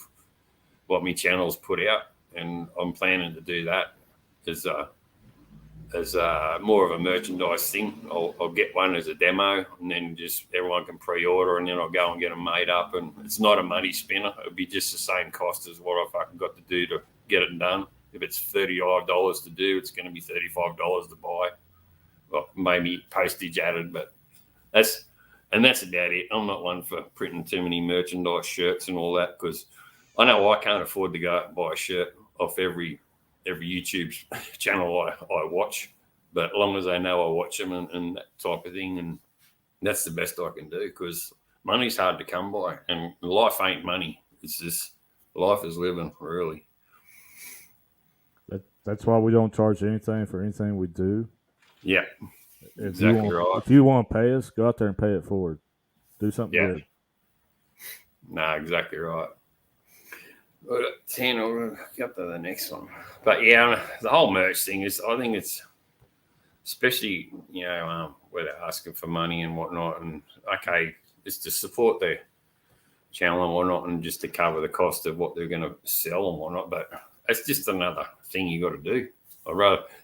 what my channel's put out. And I'm planning to do that as more of a merchandise thing. I'll get one as a demo, and then just everyone can pre-order, and then I'll go and get them made up. And it's not a money spinner. It'll be just the same cost as what I fucking got to do to get it done. If it's $35 to do, it's going to be $35 to buy. Well, maybe postage added, but that's about it. I'm not one for printing too many merchandise shirts and all that, because I know I can't afford to go out and buy a shirt off every YouTube channel I watch, but as long as I know I watch them and that type of thing, and that's the best I can do, because money's hard to come by, and life ain't money. It's just life is living, really. That's why we don't charge anything for anything we do. Yeah, If you want to pay us, go out there and pay it forward. Do something good. Nah, exactly right. 10, I'll get to the next one. But yeah, the whole merch thing I think it's, especially, where they're asking for money and whatnot, and okay, it's to support the channel and whatnot, and just to cover the cost of what they're going to sell and whatnot. But it's just another thing you got to do.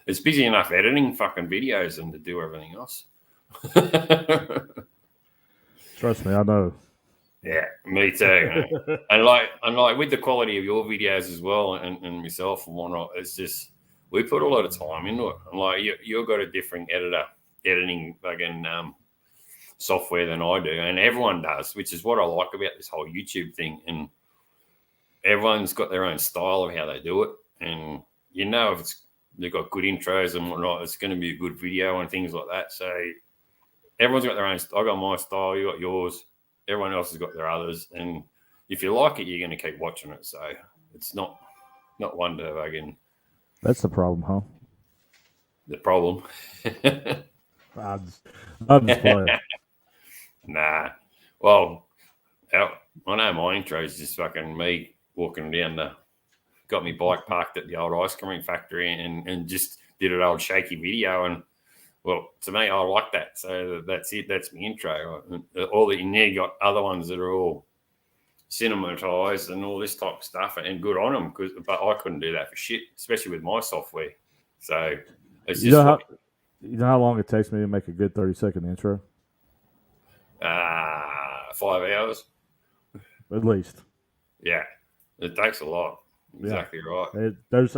It's busy enough editing fucking videos than to do everything else. Trust me, I know. Yeah, me too. and like with the quality of your videos as well, and myself and whatnot, it's just, we put a lot of time into it. And like you've got a different editing fucking software than I do, and everyone does, which is what I like about this whole YouTube thing. And everyone's got their own style of how they do it, and if they've got good intros and whatnot, it's going to be a good video and things like that. So everyone's got their own. I got my style, you got yours. Everyone else has got their others, and if you like it, you're going to keep watching it. So it's not one to again. That's the problem, huh? The problem. I'm just playing. Nah. Well, I know my intro is just fucking me walking down got me bike parked at the old ice cream factory and just did an old shaky video, and well, to me, I like that. So that's it. That's my intro. And there you got other ones that are all cinematized and all this type of stuff, and good on them. But I couldn't do that for shit, especially with my software. So it's just. You know how long it takes me to make a good 30-second intro? 5 hours. At least. Yeah, it takes a lot. Exactly right. There's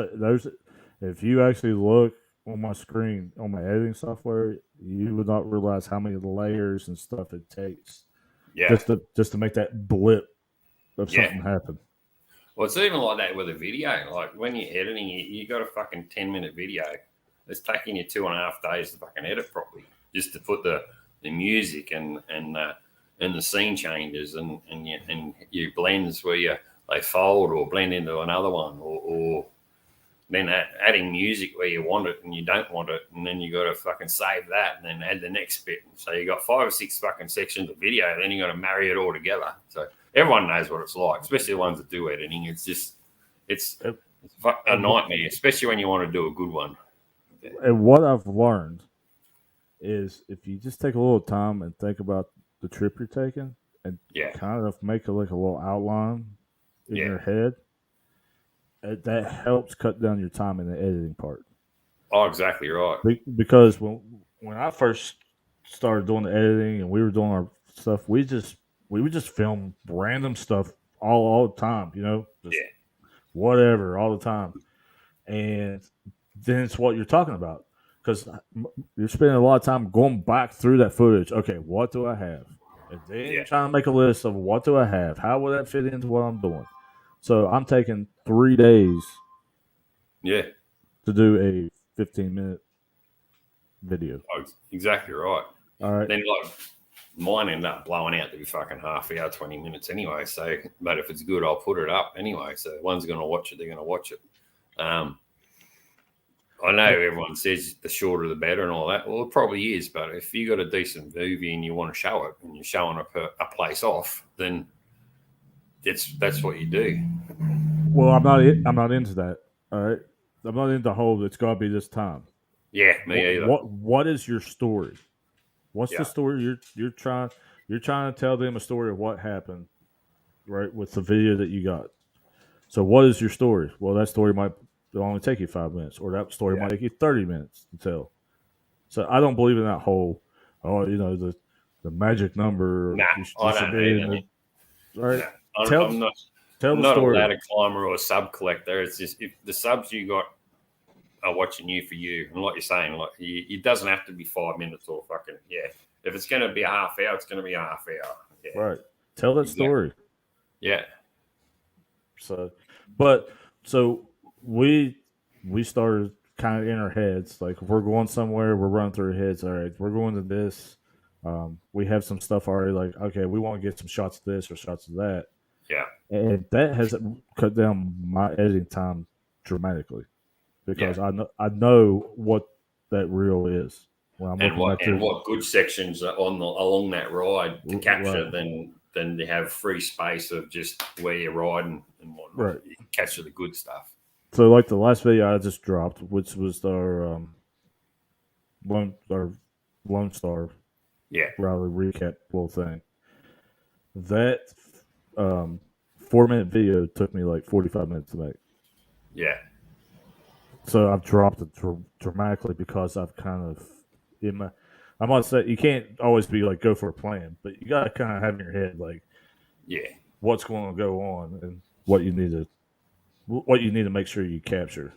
if you actually look on my screen on my editing software, you would not realize how many layers and stuff it takes. Yeah. Just to make that blip of something happen. Well, it's even like that with a video. Like when you're editing, you got a fucking 10-minute video. It's taking you 2.5 days to fucking edit properly, just to put the music and the scene changes and your blends where they fold or blend into another one, or then adding music where you want it and you don't want it, and then you got to fucking save that and then add the next bit. So you got 5 or 6 fucking sections of video, then you got to marry it all together. So everyone knows what it's like, especially the ones that do editing. It's a nightmare, especially when you want to do a good one. And what I've learned is if you just take a little time and think about the trip you're taking and kind of make like a little outline in your head, that helps cut down your time in the editing part. Oh, exactly right. Because when I first started doing the editing and we were doing our stuff, we would just film random stuff all the time, just whatever all the time. And then it's what you're talking about, because you're spending a lot of time going back through that footage. Okay, what do I have? And then you're trying to make a list of what do I have? How will that fit into what I'm doing? So I'm taking 3 days to do a 15-minute video. Oh, exactly right. All right. Then mine ended up blowing out to be fucking half hour, 20 minutes anyway. So, but if it's good, I'll put it up anyway. So one's going to watch it, they're going to watch it. I know everyone says the shorter the better and all that. Well, it probably is, but if you got a decent movie and you want to show it and you're showing a place off, then that's what you do. Well, I'm not into that. All right, I'm not into the whole. It's got to be this time. Yeah, me either. What is your story? What's the story you're trying to tell them a story of what happened, right? With the video that you got. So what is your story? Well, that story might only take you 5 minutes, or that story might take you 30 minutes to tell. So I don't believe in that whole, the magic number. Nah, I don't either. Right? Nah, I'm not a ladder climber or a sub collector. It's just if the subs you got are watching you for you, and like you're saying, like it doesn't have to be 5 minutes or fucking If it's going to be a half hour, it's going to be a half hour. Yeah. Right. Tell that story. Yeah. So we started kind of in our heads, like if we're going somewhere, we're running through our heads. All right, we're going to this. We have some stuff already. Like, okay, we want to get some shots of this or shots of that. Yeah. And that has cut down my editing time dramatically because I know what that reel is. When I'm what good sections are along that ride to capture, then they have free space of just where you're riding and whatnot. Right. You can capture the good stuff. So, like the last video I just dropped, which was our Lone Star rally recap little thing. That 4-minute video took me like 45 minutes to make. Yeah. So I've dropped it dramatically because I've kind of I must say you can't always be like go for a plan, but you gotta kind of have in your head like what's going to go on and what you need to make sure you capture.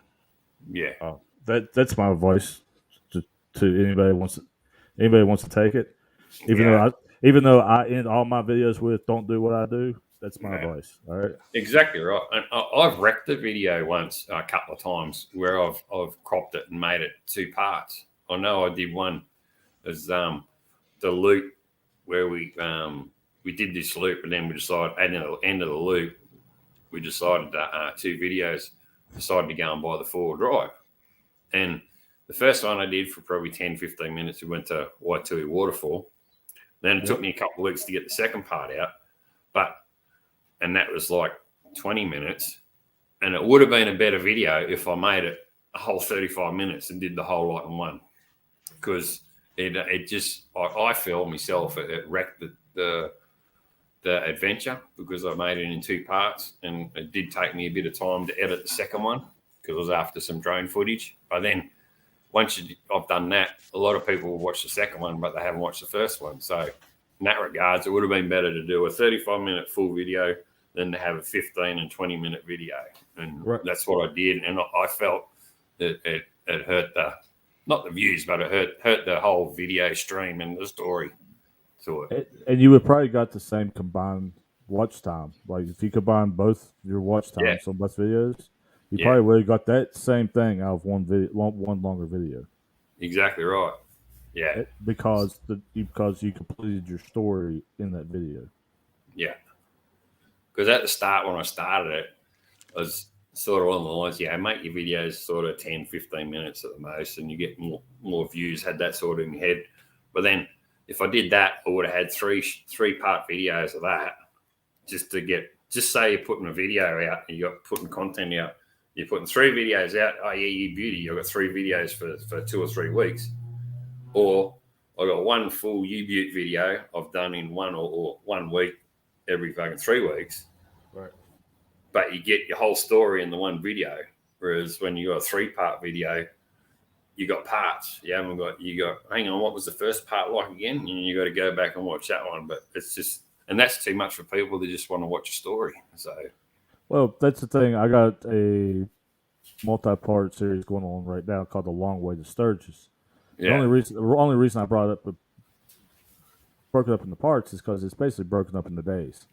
Yeah. That's my advice to anybody wants to take it. Even though I end all my videos with "Don't do what I do." That's my advice. All right. Exactly right. And I've wrecked the video once a couple of times where I've cropped it and made it 2 parts. I know I did one as the loop where we did this loop, and then we decided at the end of the loop we decided that 2 videos decided to go and buy the 4-wheel drive. And the first one I did for probably 10-15 minutes, we went to Waitui Waterfall. Then it took me a couple of weeks to get the second part out, and that was like 20 minutes. And it would have been a better video if I made it a whole 35 minutes and did the whole lot in one, because it just I feel myself it wrecked the adventure because I made it in 2 parts, and it did take me a bit of time to edit the second one because I was after some drone footage. But then once I've done that, a lot of people will watch the second one, but they haven't watched the first one. So in that regards, it would have been better to do a 35-minute full video than to have a 15 and 20-minute video. And that's what I did. And I felt that it hurt not the views, but it hurt the whole video stream and the story to it. And you would probably got the same combined watch time. Like if you combine both your watch times on both videos, you probably would have got that same thing out of one longer video. Exactly right. Yeah. Because you completed your story in that video. Yeah. Because at the start, when I started it, I was sort of on the lines, make your videos sort of 10, 15 minutes at the most, and you get more views, had that sort of in your head. But then if I did that, I would have had three-part videos of that just say you're putting a video out, you're putting content out, you're putting 3 videos out, you beauty, you've got 3 videos for 2 or 3 weeks. Or I got one full U-Butte video I've done in 1 week every fucking 3 weeks. Right. But you get your whole story in the one video. Whereas when you got a 3-part video, you got parts. You got hang on, what was the first part like again? And you got to go back and watch that one. But it's just and that's too much for people that just want to watch a story. So, well, that's the thing. I got a multi-part series going on right now called The Long Way to Sturgis. yeah, The only reason I brought it up, broken up into parts, is because it's basically broken up into days,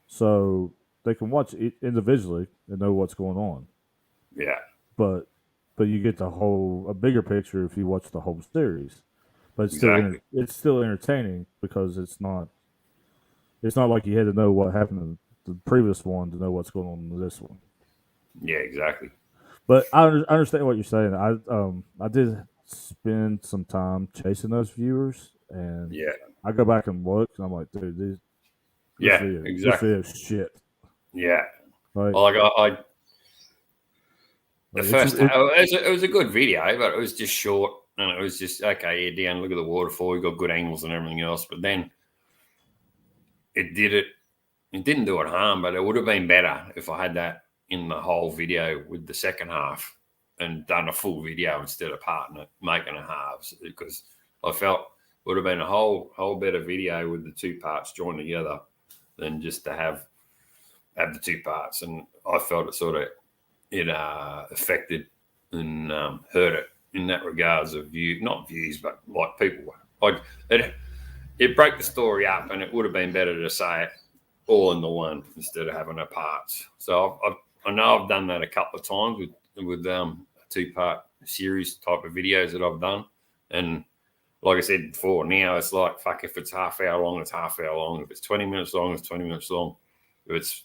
so they can watch it individually and know what's going on. yeah, But you get a bigger picture if you watch the whole series. But it's exactly. it's still entertaining because it's not like you had to know what happened in the previous one to know what's going on in this one. Yeah, exactly. But I understand what you're saying. I did spend some time chasing those viewers, and Yeah, I go back and look, and I'm like, dude, this exactly. video is shit. Yeah, Like, like I the like first it was a good video, but it was just short, and it was just okay. Yeah, down, look at the waterfall. We got good angles and everything else, but then it didn't do it harm, but it would have been better if I had that in the whole video with the second half and done a full video instead of parting it, making it halves, because I felt it would have been a whole better video with the two parts joined together than just to have the two parts. And I felt it sort of affected and hurt it in that regards of not views, but like people. It broke the story up, and it would have been better to say it all in the one instead of having it parts. So I know I've done that a couple of times with a 2-part series type of videos that I've done, and like I said before, now it's like, fuck, if it's half hour long, it's half hour long. If it's 20 minutes long, it's 20 minutes long. If it's,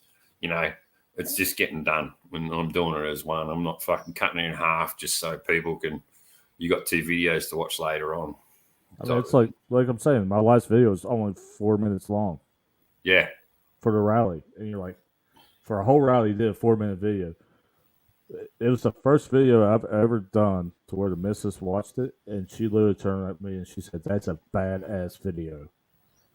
it's just getting done when I'm doing it as one. I'm not fucking cutting it in half just so people you got 2 videos to watch later on. I mean, it's like I'm saying, my last video is only 4 minutes long. Yeah. For the rally. And you're like, for a whole rally, you did a 4-minute video. It was the first video I've ever done to where the missus watched it, and she literally turned at me and she said, "That's a badass video."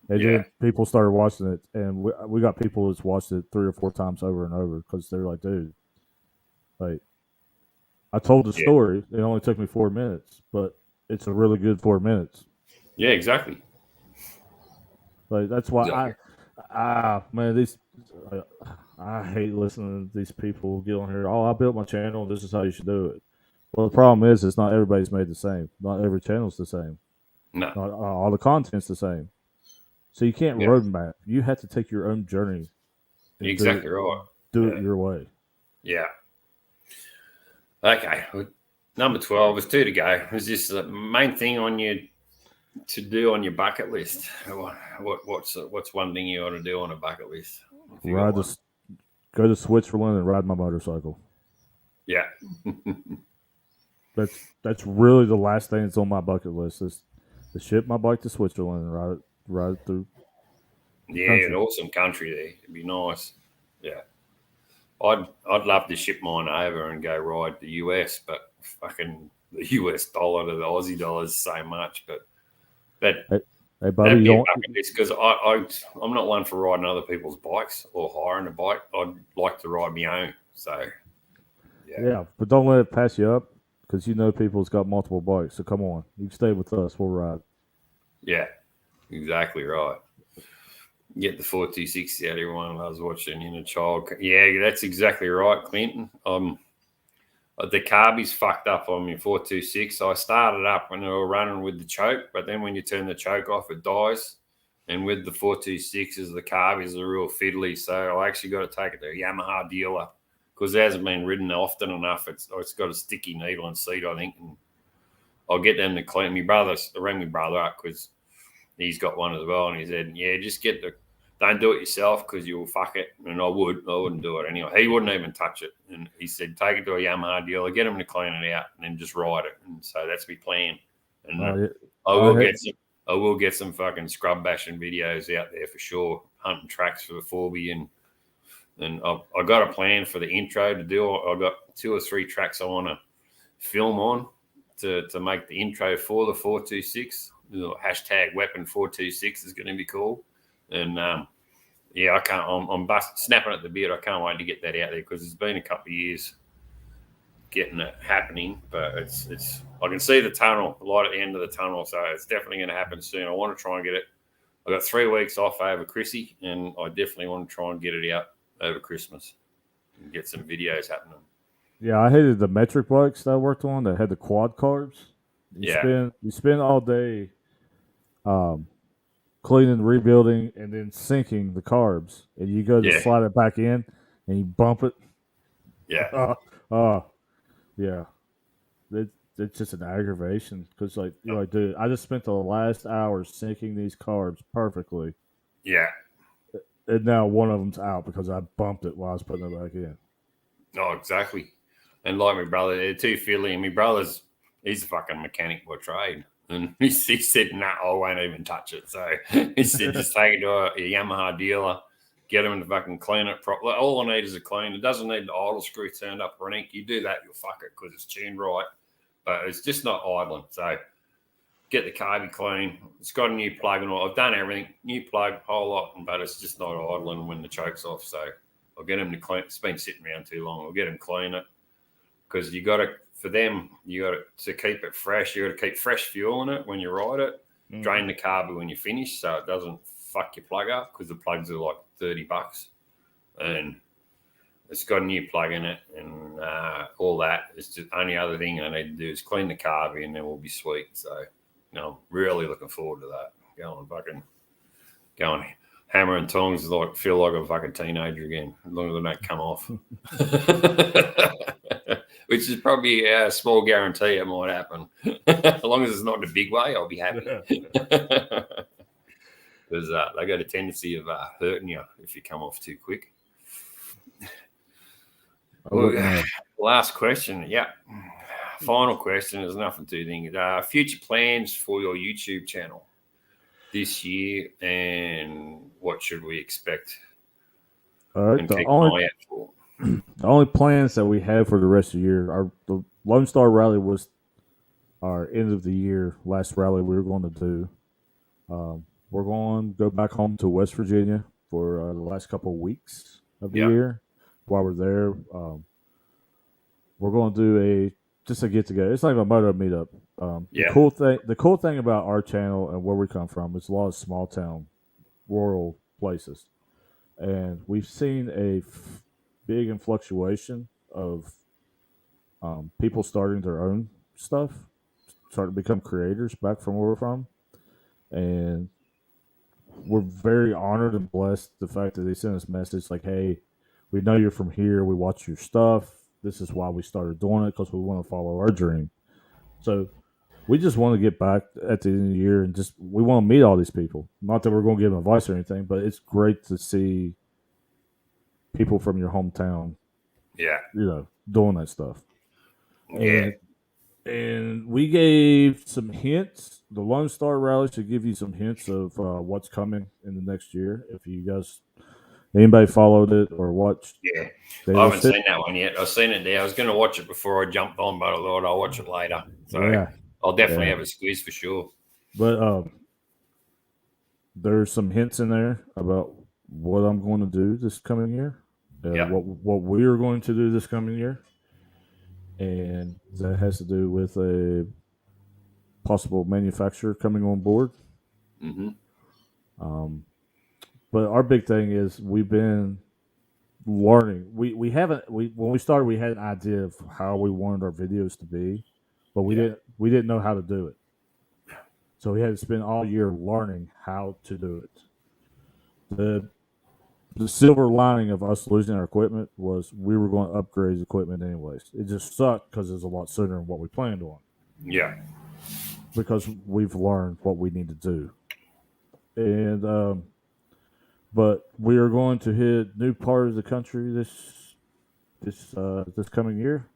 And then people started watching it, and we got people who's watched it 3 or 4 times over and over because they're like, "Dude, like, I told the story. It only took me 4 minutes, but it's a really good 4 minutes." Yeah, exactly. Like, that's why I hate listening to these people get on here. Oh, I built my channel. This is how you should do it. Well, the problem is not everybody's made the same. Not every channel's the same. No. Not all the content's the same. So you can't roadmap. You have to take your own journey. Exactly right. Do it your way. Yeah. Okay. Number 12 is 2 to go. Is this the main thing on your to do on your bucket list? What's one thing you want to do on a bucket list? Go to Switzerland and ride my motorcycle. Yeah. That's really the last thing that's on my bucket list is to ship my bike to Switzerland and ride it through. Yeah, an awesome country there. It'd be nice. Yeah. I'd love to ship mine over and go ride the US, but fucking the US dollar to the Aussie dollar is so much. But hey, buddy, you don't. Because I'm not one for riding other people's bikes or hiring a bike. I'd like to ride my own. So yeah, but don't let it pass you up because you know people's got multiple bikes. So come on, you can stay with us. We'll ride. Yeah, exactly right. Get the 4260 out. Everyone loves watching in a child. Yeah, that's exactly right, Clinton. The carby's fucked up on my 426. So I started up when they were running with the choke, but then when you turn the choke off, it dies. And with the 426s, the carbies are real fiddly. So I actually got to take it to a Yamaha dealer because it hasn't been ridden often enough. It's got a sticky needle and seat, I think. And I'll get them to clean. I rang my brother up because he's got one as well. And he said, yeah, just don't do it yourself because you'll fuck it. And I wouldn't do it anyway. He wouldn't even touch it. And he said, take it to a Yamaha dealer, get him to clean it out, and then just ride it. And so that's my plan. And I will get some fucking scrub bashing videos out there for sure, hunting tracks for the 4B. And I've got a plan for the intro to do. I've got 2 or 3 tracks I want to film on to make the intro for the 426. Hashtag weapon 426 is going to be cool. And I'm snapping at the bit. I can't wait to get that out there because it's been a couple of years getting it happening, but it's I can see the tunnel, the light at the end of the tunnel, so it's definitely going to happen soon. I want to try and get it I got 3 weeks off over Chrissy, and I definitely want to try and get it out over Christmas and get some videos happening. Yeah, I hated the metric bikes that I worked on that had the quad carbs. You spend all day cleaning, rebuilding, and then sinking the carbs, and you go to slide it back in, and you bump it. Yeah. Yeah. It's just an aggravation because, like, you're like, dude, I just spent the last hour sinking these carbs perfectly. Yeah. And now one of them's out because I bumped it while I was putting it back in. Oh, exactly. And like my brother, they're too fiddly. And my brother's, he's a fucking mechanic by trade. And he said, nah, I won't even touch it. So he said, just take it to a Yamaha dealer, get them to fucking clean it properly. All I need is a clean. It doesn't need the idle screw turned up or anything. You do that, you'll fuck it because it's tuned right. But it's just not idling. So get the carby clean. It's got a new plug and all. I've done everything. New plug, whole lot, but it's just not idling when the choke's off. So I'll get them to clean. It's been sitting around too long. I'll get them clean it because you got to, for them, you got to keep it fresh. You got to keep fresh fuel in it when you ride it. Drain the carby when you finish so it doesn't fuck your plug up because the plugs are like $30 and it's got a new plug in it and all that. It's just only other thing I need to do is clean the carby and then we'll be sweet. So, I'm really looking forward to that. Going hammer and tongs, feel like a fucking teenager again, as long as they don't come off. Which is probably a small guarantee it might happen. As long as it's not in a big way, I'll be happy. Because they got a tendency of hurting you if you come off too quick. Last question. Yeah. Final question. There's nothing to think. Future plans for your YouTube channel this year and what should we expect? All right. The only plans that we have for the rest of the year, the Lone Star Rally was our end of the year last rally we were going to do. We're going to go back home to West Virginia for the last couple of weeks of the year. While we're there, we're going to do just a get together. It's like a moto meetup. The cool thing about our channel and where we come from is a lot of small town, rural places, and we've seen a big influctuation of people starting their own stuff, starting to become creators back from where we're from, and we're very honored and blessed the fact that they sent us a message like, "Hey, we know you're from here. We watch your stuff. This is why we started doing it because we want to follow our dream." So we just want to get back at the end of the year and we want to meet all these people. Not that we're going to give them advice or anything, but it's great to see people from your hometown, doing that stuff. Yeah. And we gave some hints. The Lone Star Rally should give you some hints of what's coming in the next year. If you guys, anybody followed it or watched? Yeah. I haven't seen that one yet. I've seen it there. I was going to watch it before I jumped on, but I thought I'll watch it later. So I'll definitely have a squeeze for sure. But there's some hints in there about what I'm going to do this coming year. What we are going to do this coming year. And that has to do with a possible manufacturer coming on board. Mm-hmm. But our big thing is we've been learning. When we started, we had an idea of how we wanted our videos to be, but we didn't know how to do it. So we had to spend all year learning how to do it. The silver lining of us losing our equipment was we were going to upgrade the equipment anyways. It just sucked because it was a lot sooner than what we planned on. Yeah. Because we've learned what we need to do. And but we are going to hit new part of the country this coming year.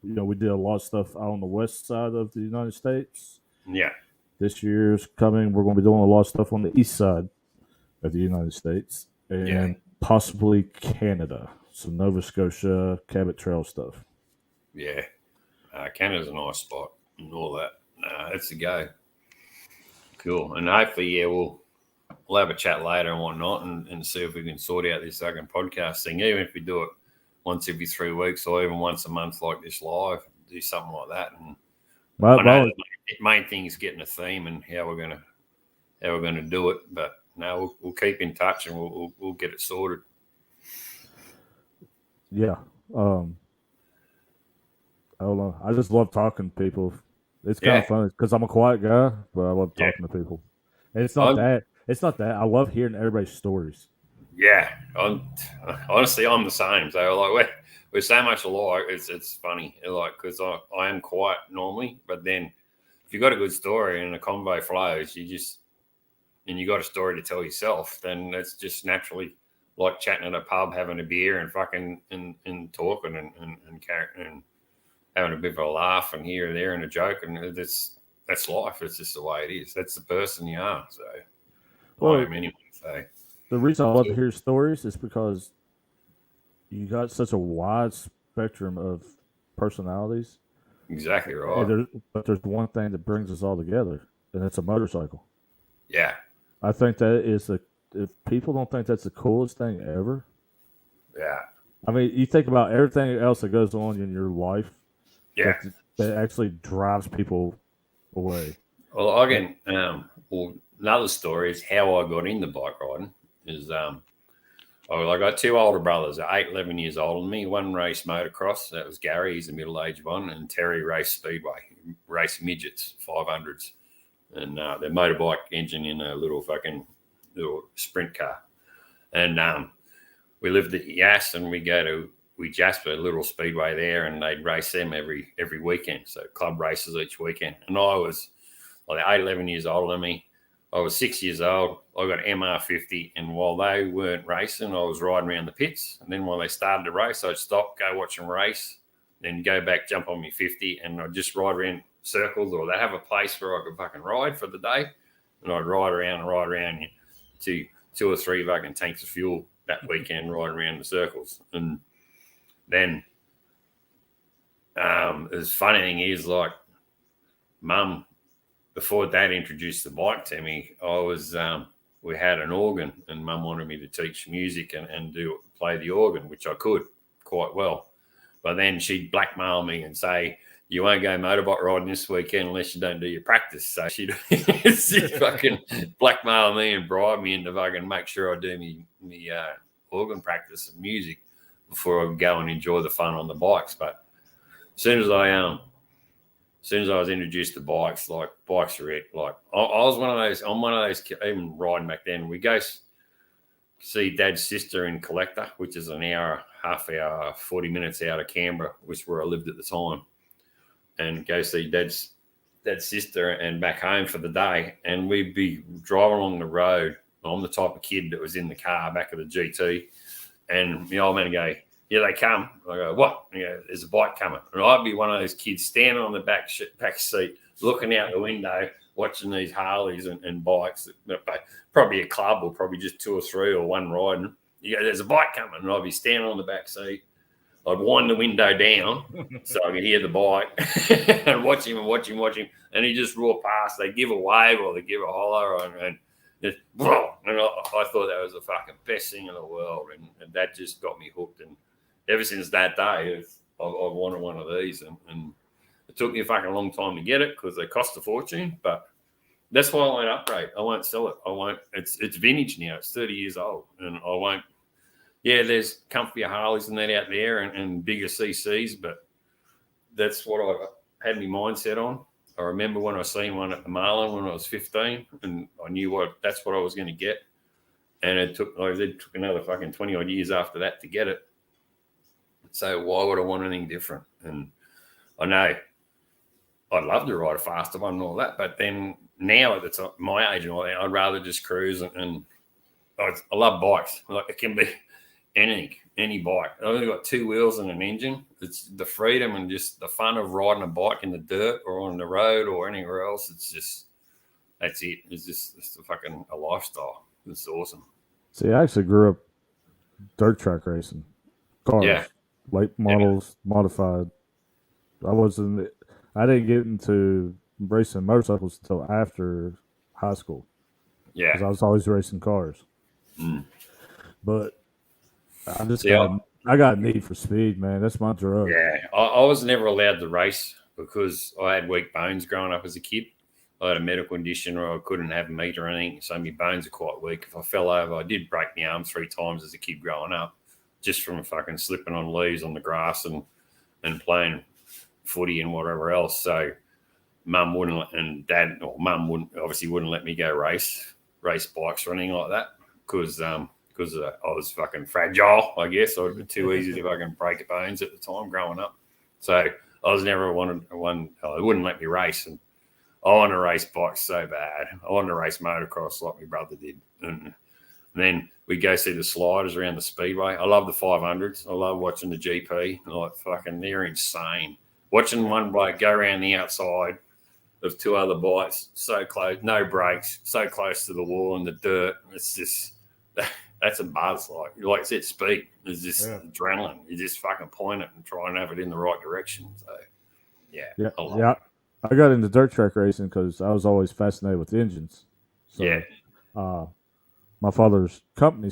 We did a lot of stuff out on the west side of the United States. Yeah. This year's coming, we're going to be doing a lot of stuff on the east side of the United States. And possibly Canada, some Nova Scotia, Cabot Trail stuff. Yeah. Canada's a nice spot and all that. It's a go. Cool. And hopefully, we'll have a chat later and whatnot and see if we can sort out this second podcast thing. Even if we do it once every 3 weeks or even once a month like this live, do something like that. And I know the main thing is getting a theme and how we're going to do it. But no, we'll keep in touch and we'll get it sorted. Yeah. I don't know. I just love talking to people. It's kind of funny because I'm a quiet guy, but I love talking to people. And it's not that. It's not that. I love hearing everybody's stories. Yeah, honestly, I'm the same. So like we're so much alike. It's funny, like because I am quiet normally, but then if you got a good story and the convo flows, and you got a story to tell yourself, then it's just naturally like chatting at a pub, having a beer, and fucking and talking and having a bit of a laugh and here and there and a joke, and that's life. It's just the way it is. That's the person you are. So I am anyway. So. The reason I love to hear stories is because you got such a wide spectrum of personalities. Exactly right. But there's one thing that brings us all together, and it's a motorcycle. Yeah. I think that is if people don't think that's the coolest thing ever. Yeah. I mean, you think about everything else that goes on in your life. Yeah. That actually drives people away. Well, again, another story is how I got into bike riding. Is I got two older brothers, 8, 11 years older than me. One raced motocross, that was Gary, he's a middle-aged one, and Terry raced speedway, raced midgets, 500s, and their motorbike engine in a little sprint car. And we lived at Yass, and we go to Jasper, a little speedway there, and they'd race them every weekend, so club races each weekend. And I was like 8, 11 years older than me. I was 6 years old. I got an MR50, and while they weren't racing, I was riding around the pits. And then while they started to race, I'd stop, go watch them race, then go back, jump on my 50, and I'd just ride around circles, or they'd have a place where I could fucking ride for the day, and I'd ride around to 2 or 3 fucking tanks of fuel that weekend, riding around the circles. And then the funny thing is, like, Mum, before Dad introduced the bike to me, we had an organ, and Mum wanted me to teach music and play the organ, which I could quite well. But then she'd blackmail me and say, "You won't go motorbike riding this weekend unless you don't do your practice." So she'd fucking blackmail me and bribe me into fucking make sure I do me organ practice and music before I would go and enjoy the fun on the bikes. But as soon as I was introduced to bikes, like bikes are it. Like I'm one of those, even riding back then. We go see Dad's sister in Collector, which is an hour, half hour, 40 minutes out of Canberra, which is where I lived at the time, and go see Dad's sister and back home for the day. And we'd be driving along the road. I'm the type of kid that was in the car back of the GT, and the old man would go, "Here they come." I go, "What?" "There's a bike coming." And I'd be one of those kids standing on the back seat, looking out the window, watching these Harleys and bikes. Probably a club, or probably just 2 or 3, or one riding. "There's a bike coming." And I'd be standing on the back seat. I'd wind the window down so I could hear the bike and watch him. And he'd just roar past. They'd give a wave or they'd give a holler, and I thought that was the fucking best thing in the world. And that just got me hooked. And ever since that day, I've wanted one of these, and it took me a fucking long time to get it because they cost a fortune. But that's why I won't upgrade. I won't sell it. I won't. It's vintage now. It's 30 years old, and I won't. Yeah, there's comfier Harleys and that out there, and bigger CCs, but that's what I had my mindset on. I remember when I seen one at the Marlin when I was 15, and I knew that's what I was going to get. And it took another fucking 20 odd years after that to get it. So why would I want anything different? And I know I'd love to ride a faster one and all that, but then now at my age and all that, I'd rather just cruise. And I love bikes. Like, it can be anything, any bike. I've only got 2 wheels and an engine. It's the freedom and just the fun of riding a bike in the dirt or on the road or anywhere else. That's it. It's a lifestyle. It's awesome. See, I actually grew up dirt track racing, cars, late models, modified. I didn't get into racing motorcycles until after high school. Yeah, because I was always racing cars. But I got a need for speed, man. That's my drug. Yeah, I was never allowed to race because I had weak bones growing up as a kid. I had a medical condition or I couldn't have meat or anything, so my bones are quite weak. If I fell over, I did break my arm 3 times as a kid growing up, just from fucking slipping on leaves on the grass and playing footy and whatever else. So mum wouldn't, and dad or mum wouldn't let me go race bikes or anything like that because I was fucking fragile, I guess. It would be too easy to fucking break bones at the time growing up. So I was never one. They wouldn't let me race, and I wanted to race bikes so bad. I wanted to race motocross like my brother did. And then we go see the sliders around the speedway. I love the 500s. I love watching the GP. Like fucking, they're insane. Watching one bloke go around the outside of 2 other bikes, so close, no brakes, so close to the wall and the dirt. It's just that's a buzz. Like I said, speed. It's just adrenaline. You just fucking point it and try and have it in the right direction. So yeah. I got into dirt track racing because I was always fascinated with engines. So, my father's company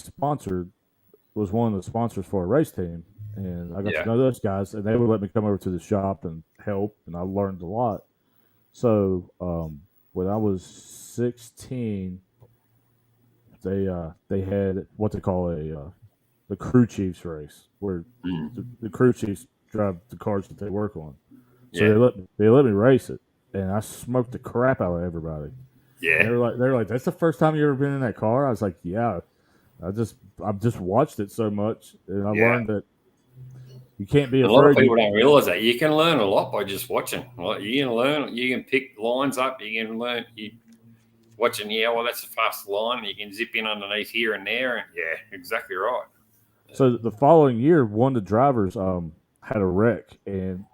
was one of the sponsors for a race team, and I got to know those guys, and they would let me come over to the shop and help, and I learned a lot. So, when I was 16, they had what they call the crew chiefs race, where the crew chiefs drive the cars that they work on. So they let me race it, and I smoked the crap out of everybody. Yeah, and they're like, that's the first time you ever been in that car? I was like, yeah. I've just watched it so much, and I learned that you can't be afraid. A lot of people don't realize that you can learn a lot by just watching. Like, you can learn, you can pick lines up, you can learn. You watching, that's a fast line. You can zip in underneath here and there, and exactly right. So the following year, one of the drivers had a wreck, and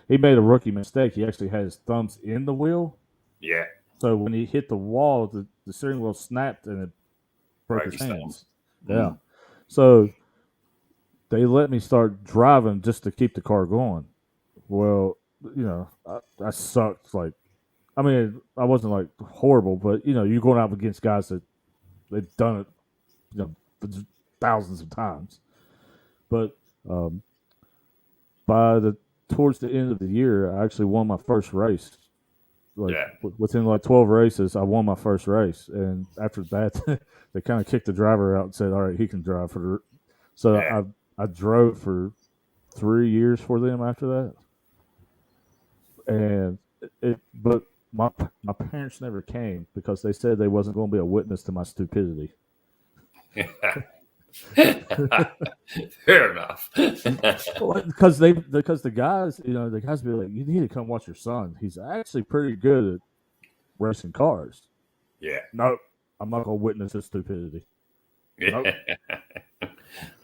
he made a rookie mistake. He actually had his thumbs in the wheel. Yeah. So when he hit the wall, the steering wheel snapped and it broke his hands. Yeah. So they let me start driving just to keep the car going. Well, I sucked. Like, I mean, I wasn't like horrible, but you're going out against guys that they've done it, thousands of times. But towards the end of the year, I actually won my first race. Within 12 races, I won my first race, and after that, they kind of kicked the driver out and said, "All right, he can drive for the." So I drove for 3 years for them after that, and but my parents never came because they said they wasn't going to be a witness to my stupidity. Fair enough. Because the guys, the guys be like, you need to come watch your son. He's actually pretty good at racing cars. Yeah. No, I'm not gonna witness his stupidity. Nope.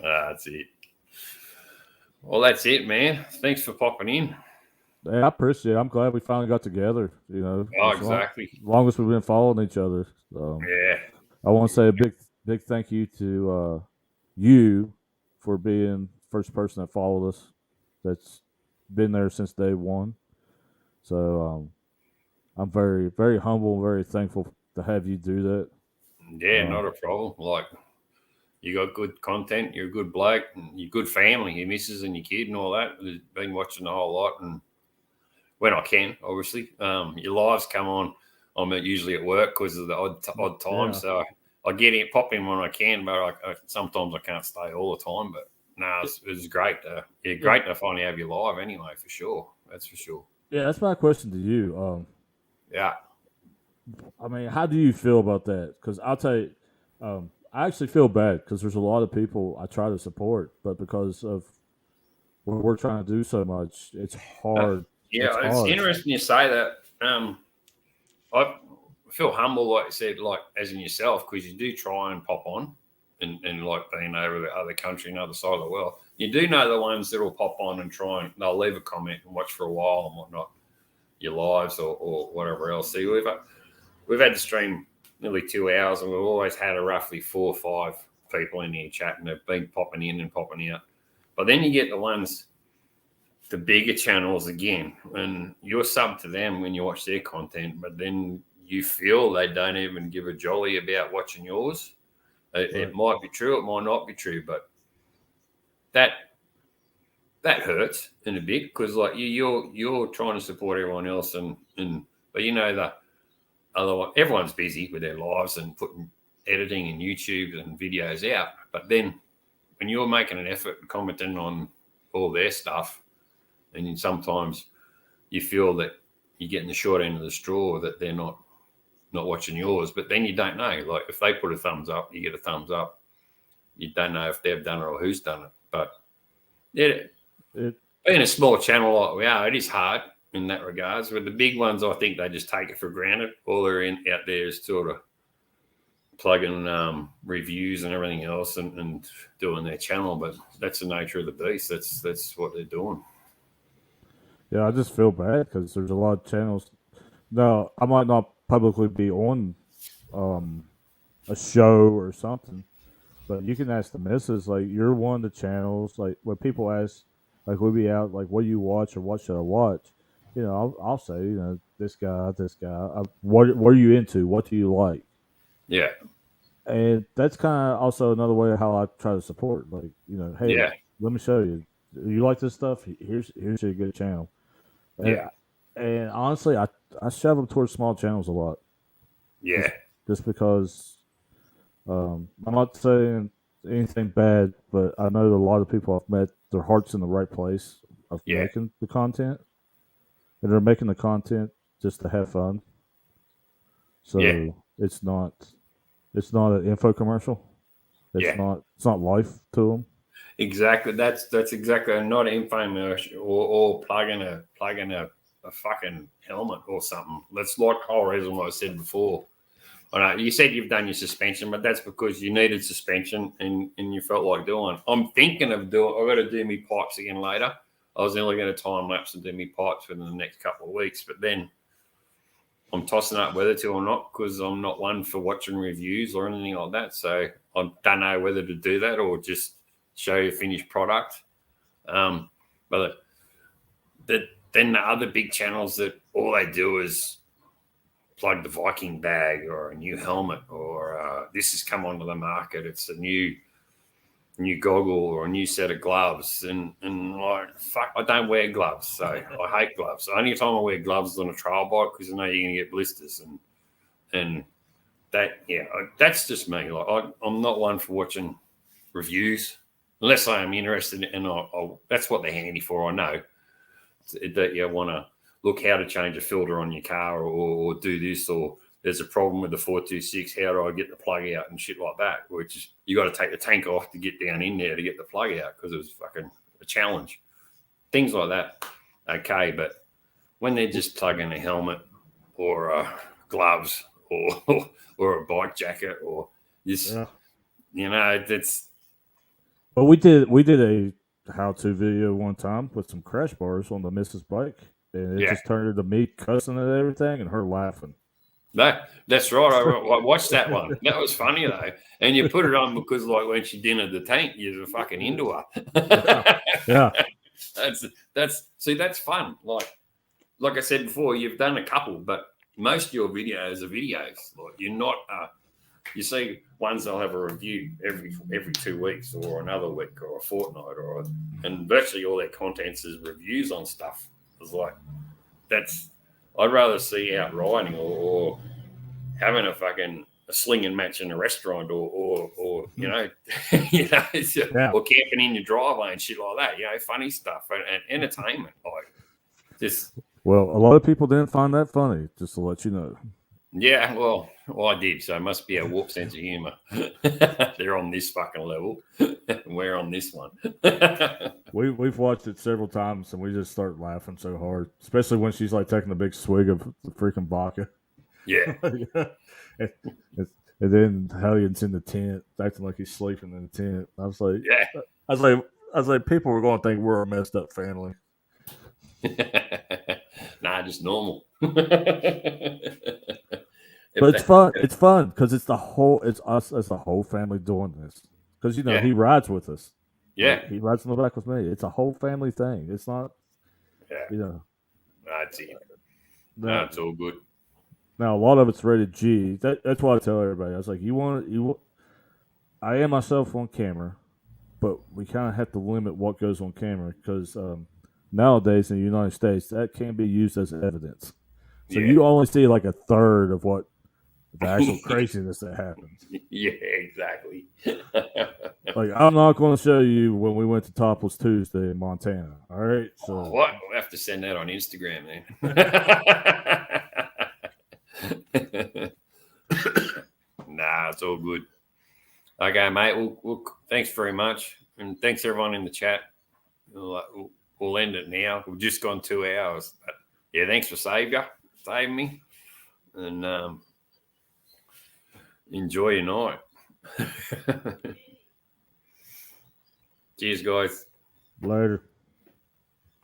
That's it. Well, that's it, man. Thanks for popping in. Yeah, I appreciate it. I'm glad we finally got together. Exactly. As long as we've been following each other. I want to say a big thank you to you for being first person that followed us. That's been there since day one. So I'm very, very humble and very thankful to have you do that. Yeah, not a problem. Like, you got good content, you're a good bloke, and you're good family, your missus and your kid and all that. I've been watching a whole lot, and when I can, obviously. Your lives come on. I'm usually at work because of the odd time, so I get in, pop in when I can, but sometimes I can't stay all the time. But no, it's great. Great to finally have you live anyway, for sure. That's for sure. Yeah, that's my question to you. Yeah. I mean, how do you feel about that? Because I'll tell you, I actually feel bad because there's a lot of people I try to support, but because of what we're trying to do so much, it's hard. It's interesting you say that. I feel humble, like you said, like as in yourself, because you do try and pop on and like being over the other country and other side of the world. You do know the ones that will pop on and try and they'll leave a comment and watch for a while and whatnot, your lives or whatever else. See, we've had to stream nearly 2 hours, and we've always had a roughly 4 or 5 people in here chatting. They've been popping in and popping out. But then you get the bigger channels again, and you're sub to them when you watch their content, but then you feel they don't even give a jolly about watching yours. It might be true, it might not be true, but that hurts in a bit because like you're trying to support everyone else, and but otherwise everyone's busy with their lives and putting editing and YouTube and videos out. But then when you're making an effort and commenting on all their stuff, and sometimes you feel that you're getting the short end of the straw, that they're not watching yours, but then you don't know. Like if they put a thumbs up, you get a thumbs up. You don't know if they've done it or who's done it. But being a small channel like we are, it is hard in that regards. With the big ones, I think they just take it for granted. All they're out there is sort of plugging reviews and everything else and doing their channel. But that's the nature of the beast. That's what they're doing. Yeah, I just feel bad because there's a lot of channels. Now, I might not publicly be on a show or something, but you can ask the missus, like, you're one of the channels, like, when people ask, like, we'll be out, like, what do you watch or what should I watch? You know, I'll say, you know, this guy. What are you into? What do you like? Yeah. And that's kind of also another way of how I try to support. Like, you know, hey, let me show you. You like this stuff? Here's a good channel. And honestly, I shove them towards small channels a lot. Yeah. Just because I'm not saying anything bad, but I know a lot of people I've met, their heart's in the right place of making the content. And they're making the content just to have fun. So it's not an info commercial. It's not life to them. Exactly. That's exactly not an infomercial or plugging a fucking helmet or something. That's like the whole reason what I said before. I know you said you've done your suspension, but that's because you needed suspension and you felt like doing. I'm thinking of doing. I've got to do me pipes again later. I was only going to time lapse and do me pipes within the next couple of weeks, but then I'm tossing up whether to or not because I'm not one for watching reviews or anything like that. So I don't know whether to do that or just show you finished product. But then the other big channels that all they do is plug the Viking bag or a new helmet or this has come onto the market. It's a new goggle or a new set of gloves. And like, fuck, I don't wear gloves. So I hate gloves. The only time I wear gloves is on a trail bike because I know you're going to get blisters. And that, that's just me. Like I'm not one for watching reviews unless I am interested and that's what they're handy for. I know that you want to look how to change a filter on your car or do this, or there's a problem with the 426. How do I get the plug out and shit like that? Which you got to take the tank off to get down in there to get the plug out because it was fucking a challenge. Things like that, okay. But when they're just plugging a helmet or gloves or a bike jacket or this, you know, that's. Well, we did a how-to video one time with some crash bars on the Mrs. bike, and it just turned into me cussing at everything and her laughing. That's right. I watched that one. That was funny though. And you put it on because, like, when she dinnered the tank, you're fucking into her. Yeah. That's fun. Like I said before, you've done a couple, but most of your videos are videos. Like you're not. You see ones they'll have a review every 2 weeks or another week or a fortnight and virtually all their contents is reviews on stuff. It's like I'd rather see out riding or having a slinging match in a restaurant or you know, or camping in your driveway and shit like that. You know, funny stuff and entertainment. Well, a lot of people didn't find that funny. Just to let you know. Yeah, well, I did. So it must be a warped sense of humor. They're on this fucking level. We're on this one. We've watched it several times, and we just start laughing so hard, especially when she's like taking a big swig of the freaking vodka. Yeah. And then Hallion's in the tent, acting like he's sleeping in the tent. I was like, people were going to think we're a messed up family. Nah, just normal. But it's fun. It's fun because it's us as the whole family doing this. Because he rides with us. Yeah, like, he rides in the back with me. It's a whole family thing. It's not. Yeah. That's it. It's all good. Now a lot of it's rated G. That's what I tell everybody. I was like, I am myself on camera, but we kind of have to limit what goes on camera because nowadays in the United States that can be used as evidence. So you only see like a third of what the actual craziness that happens. Yeah, exactly. Like, I'm not going to show you when we went to Topless Tuesday in Montana. All right. So what? We'll have to send that on Instagram, man. Nah, it's all good. Okay, mate. We'll thanks very much. And thanks everyone in the chat. We'll end it now. We've just gone 2 hours. But yeah, thanks for saving me. And enjoy your night. Cheers, guys. Later.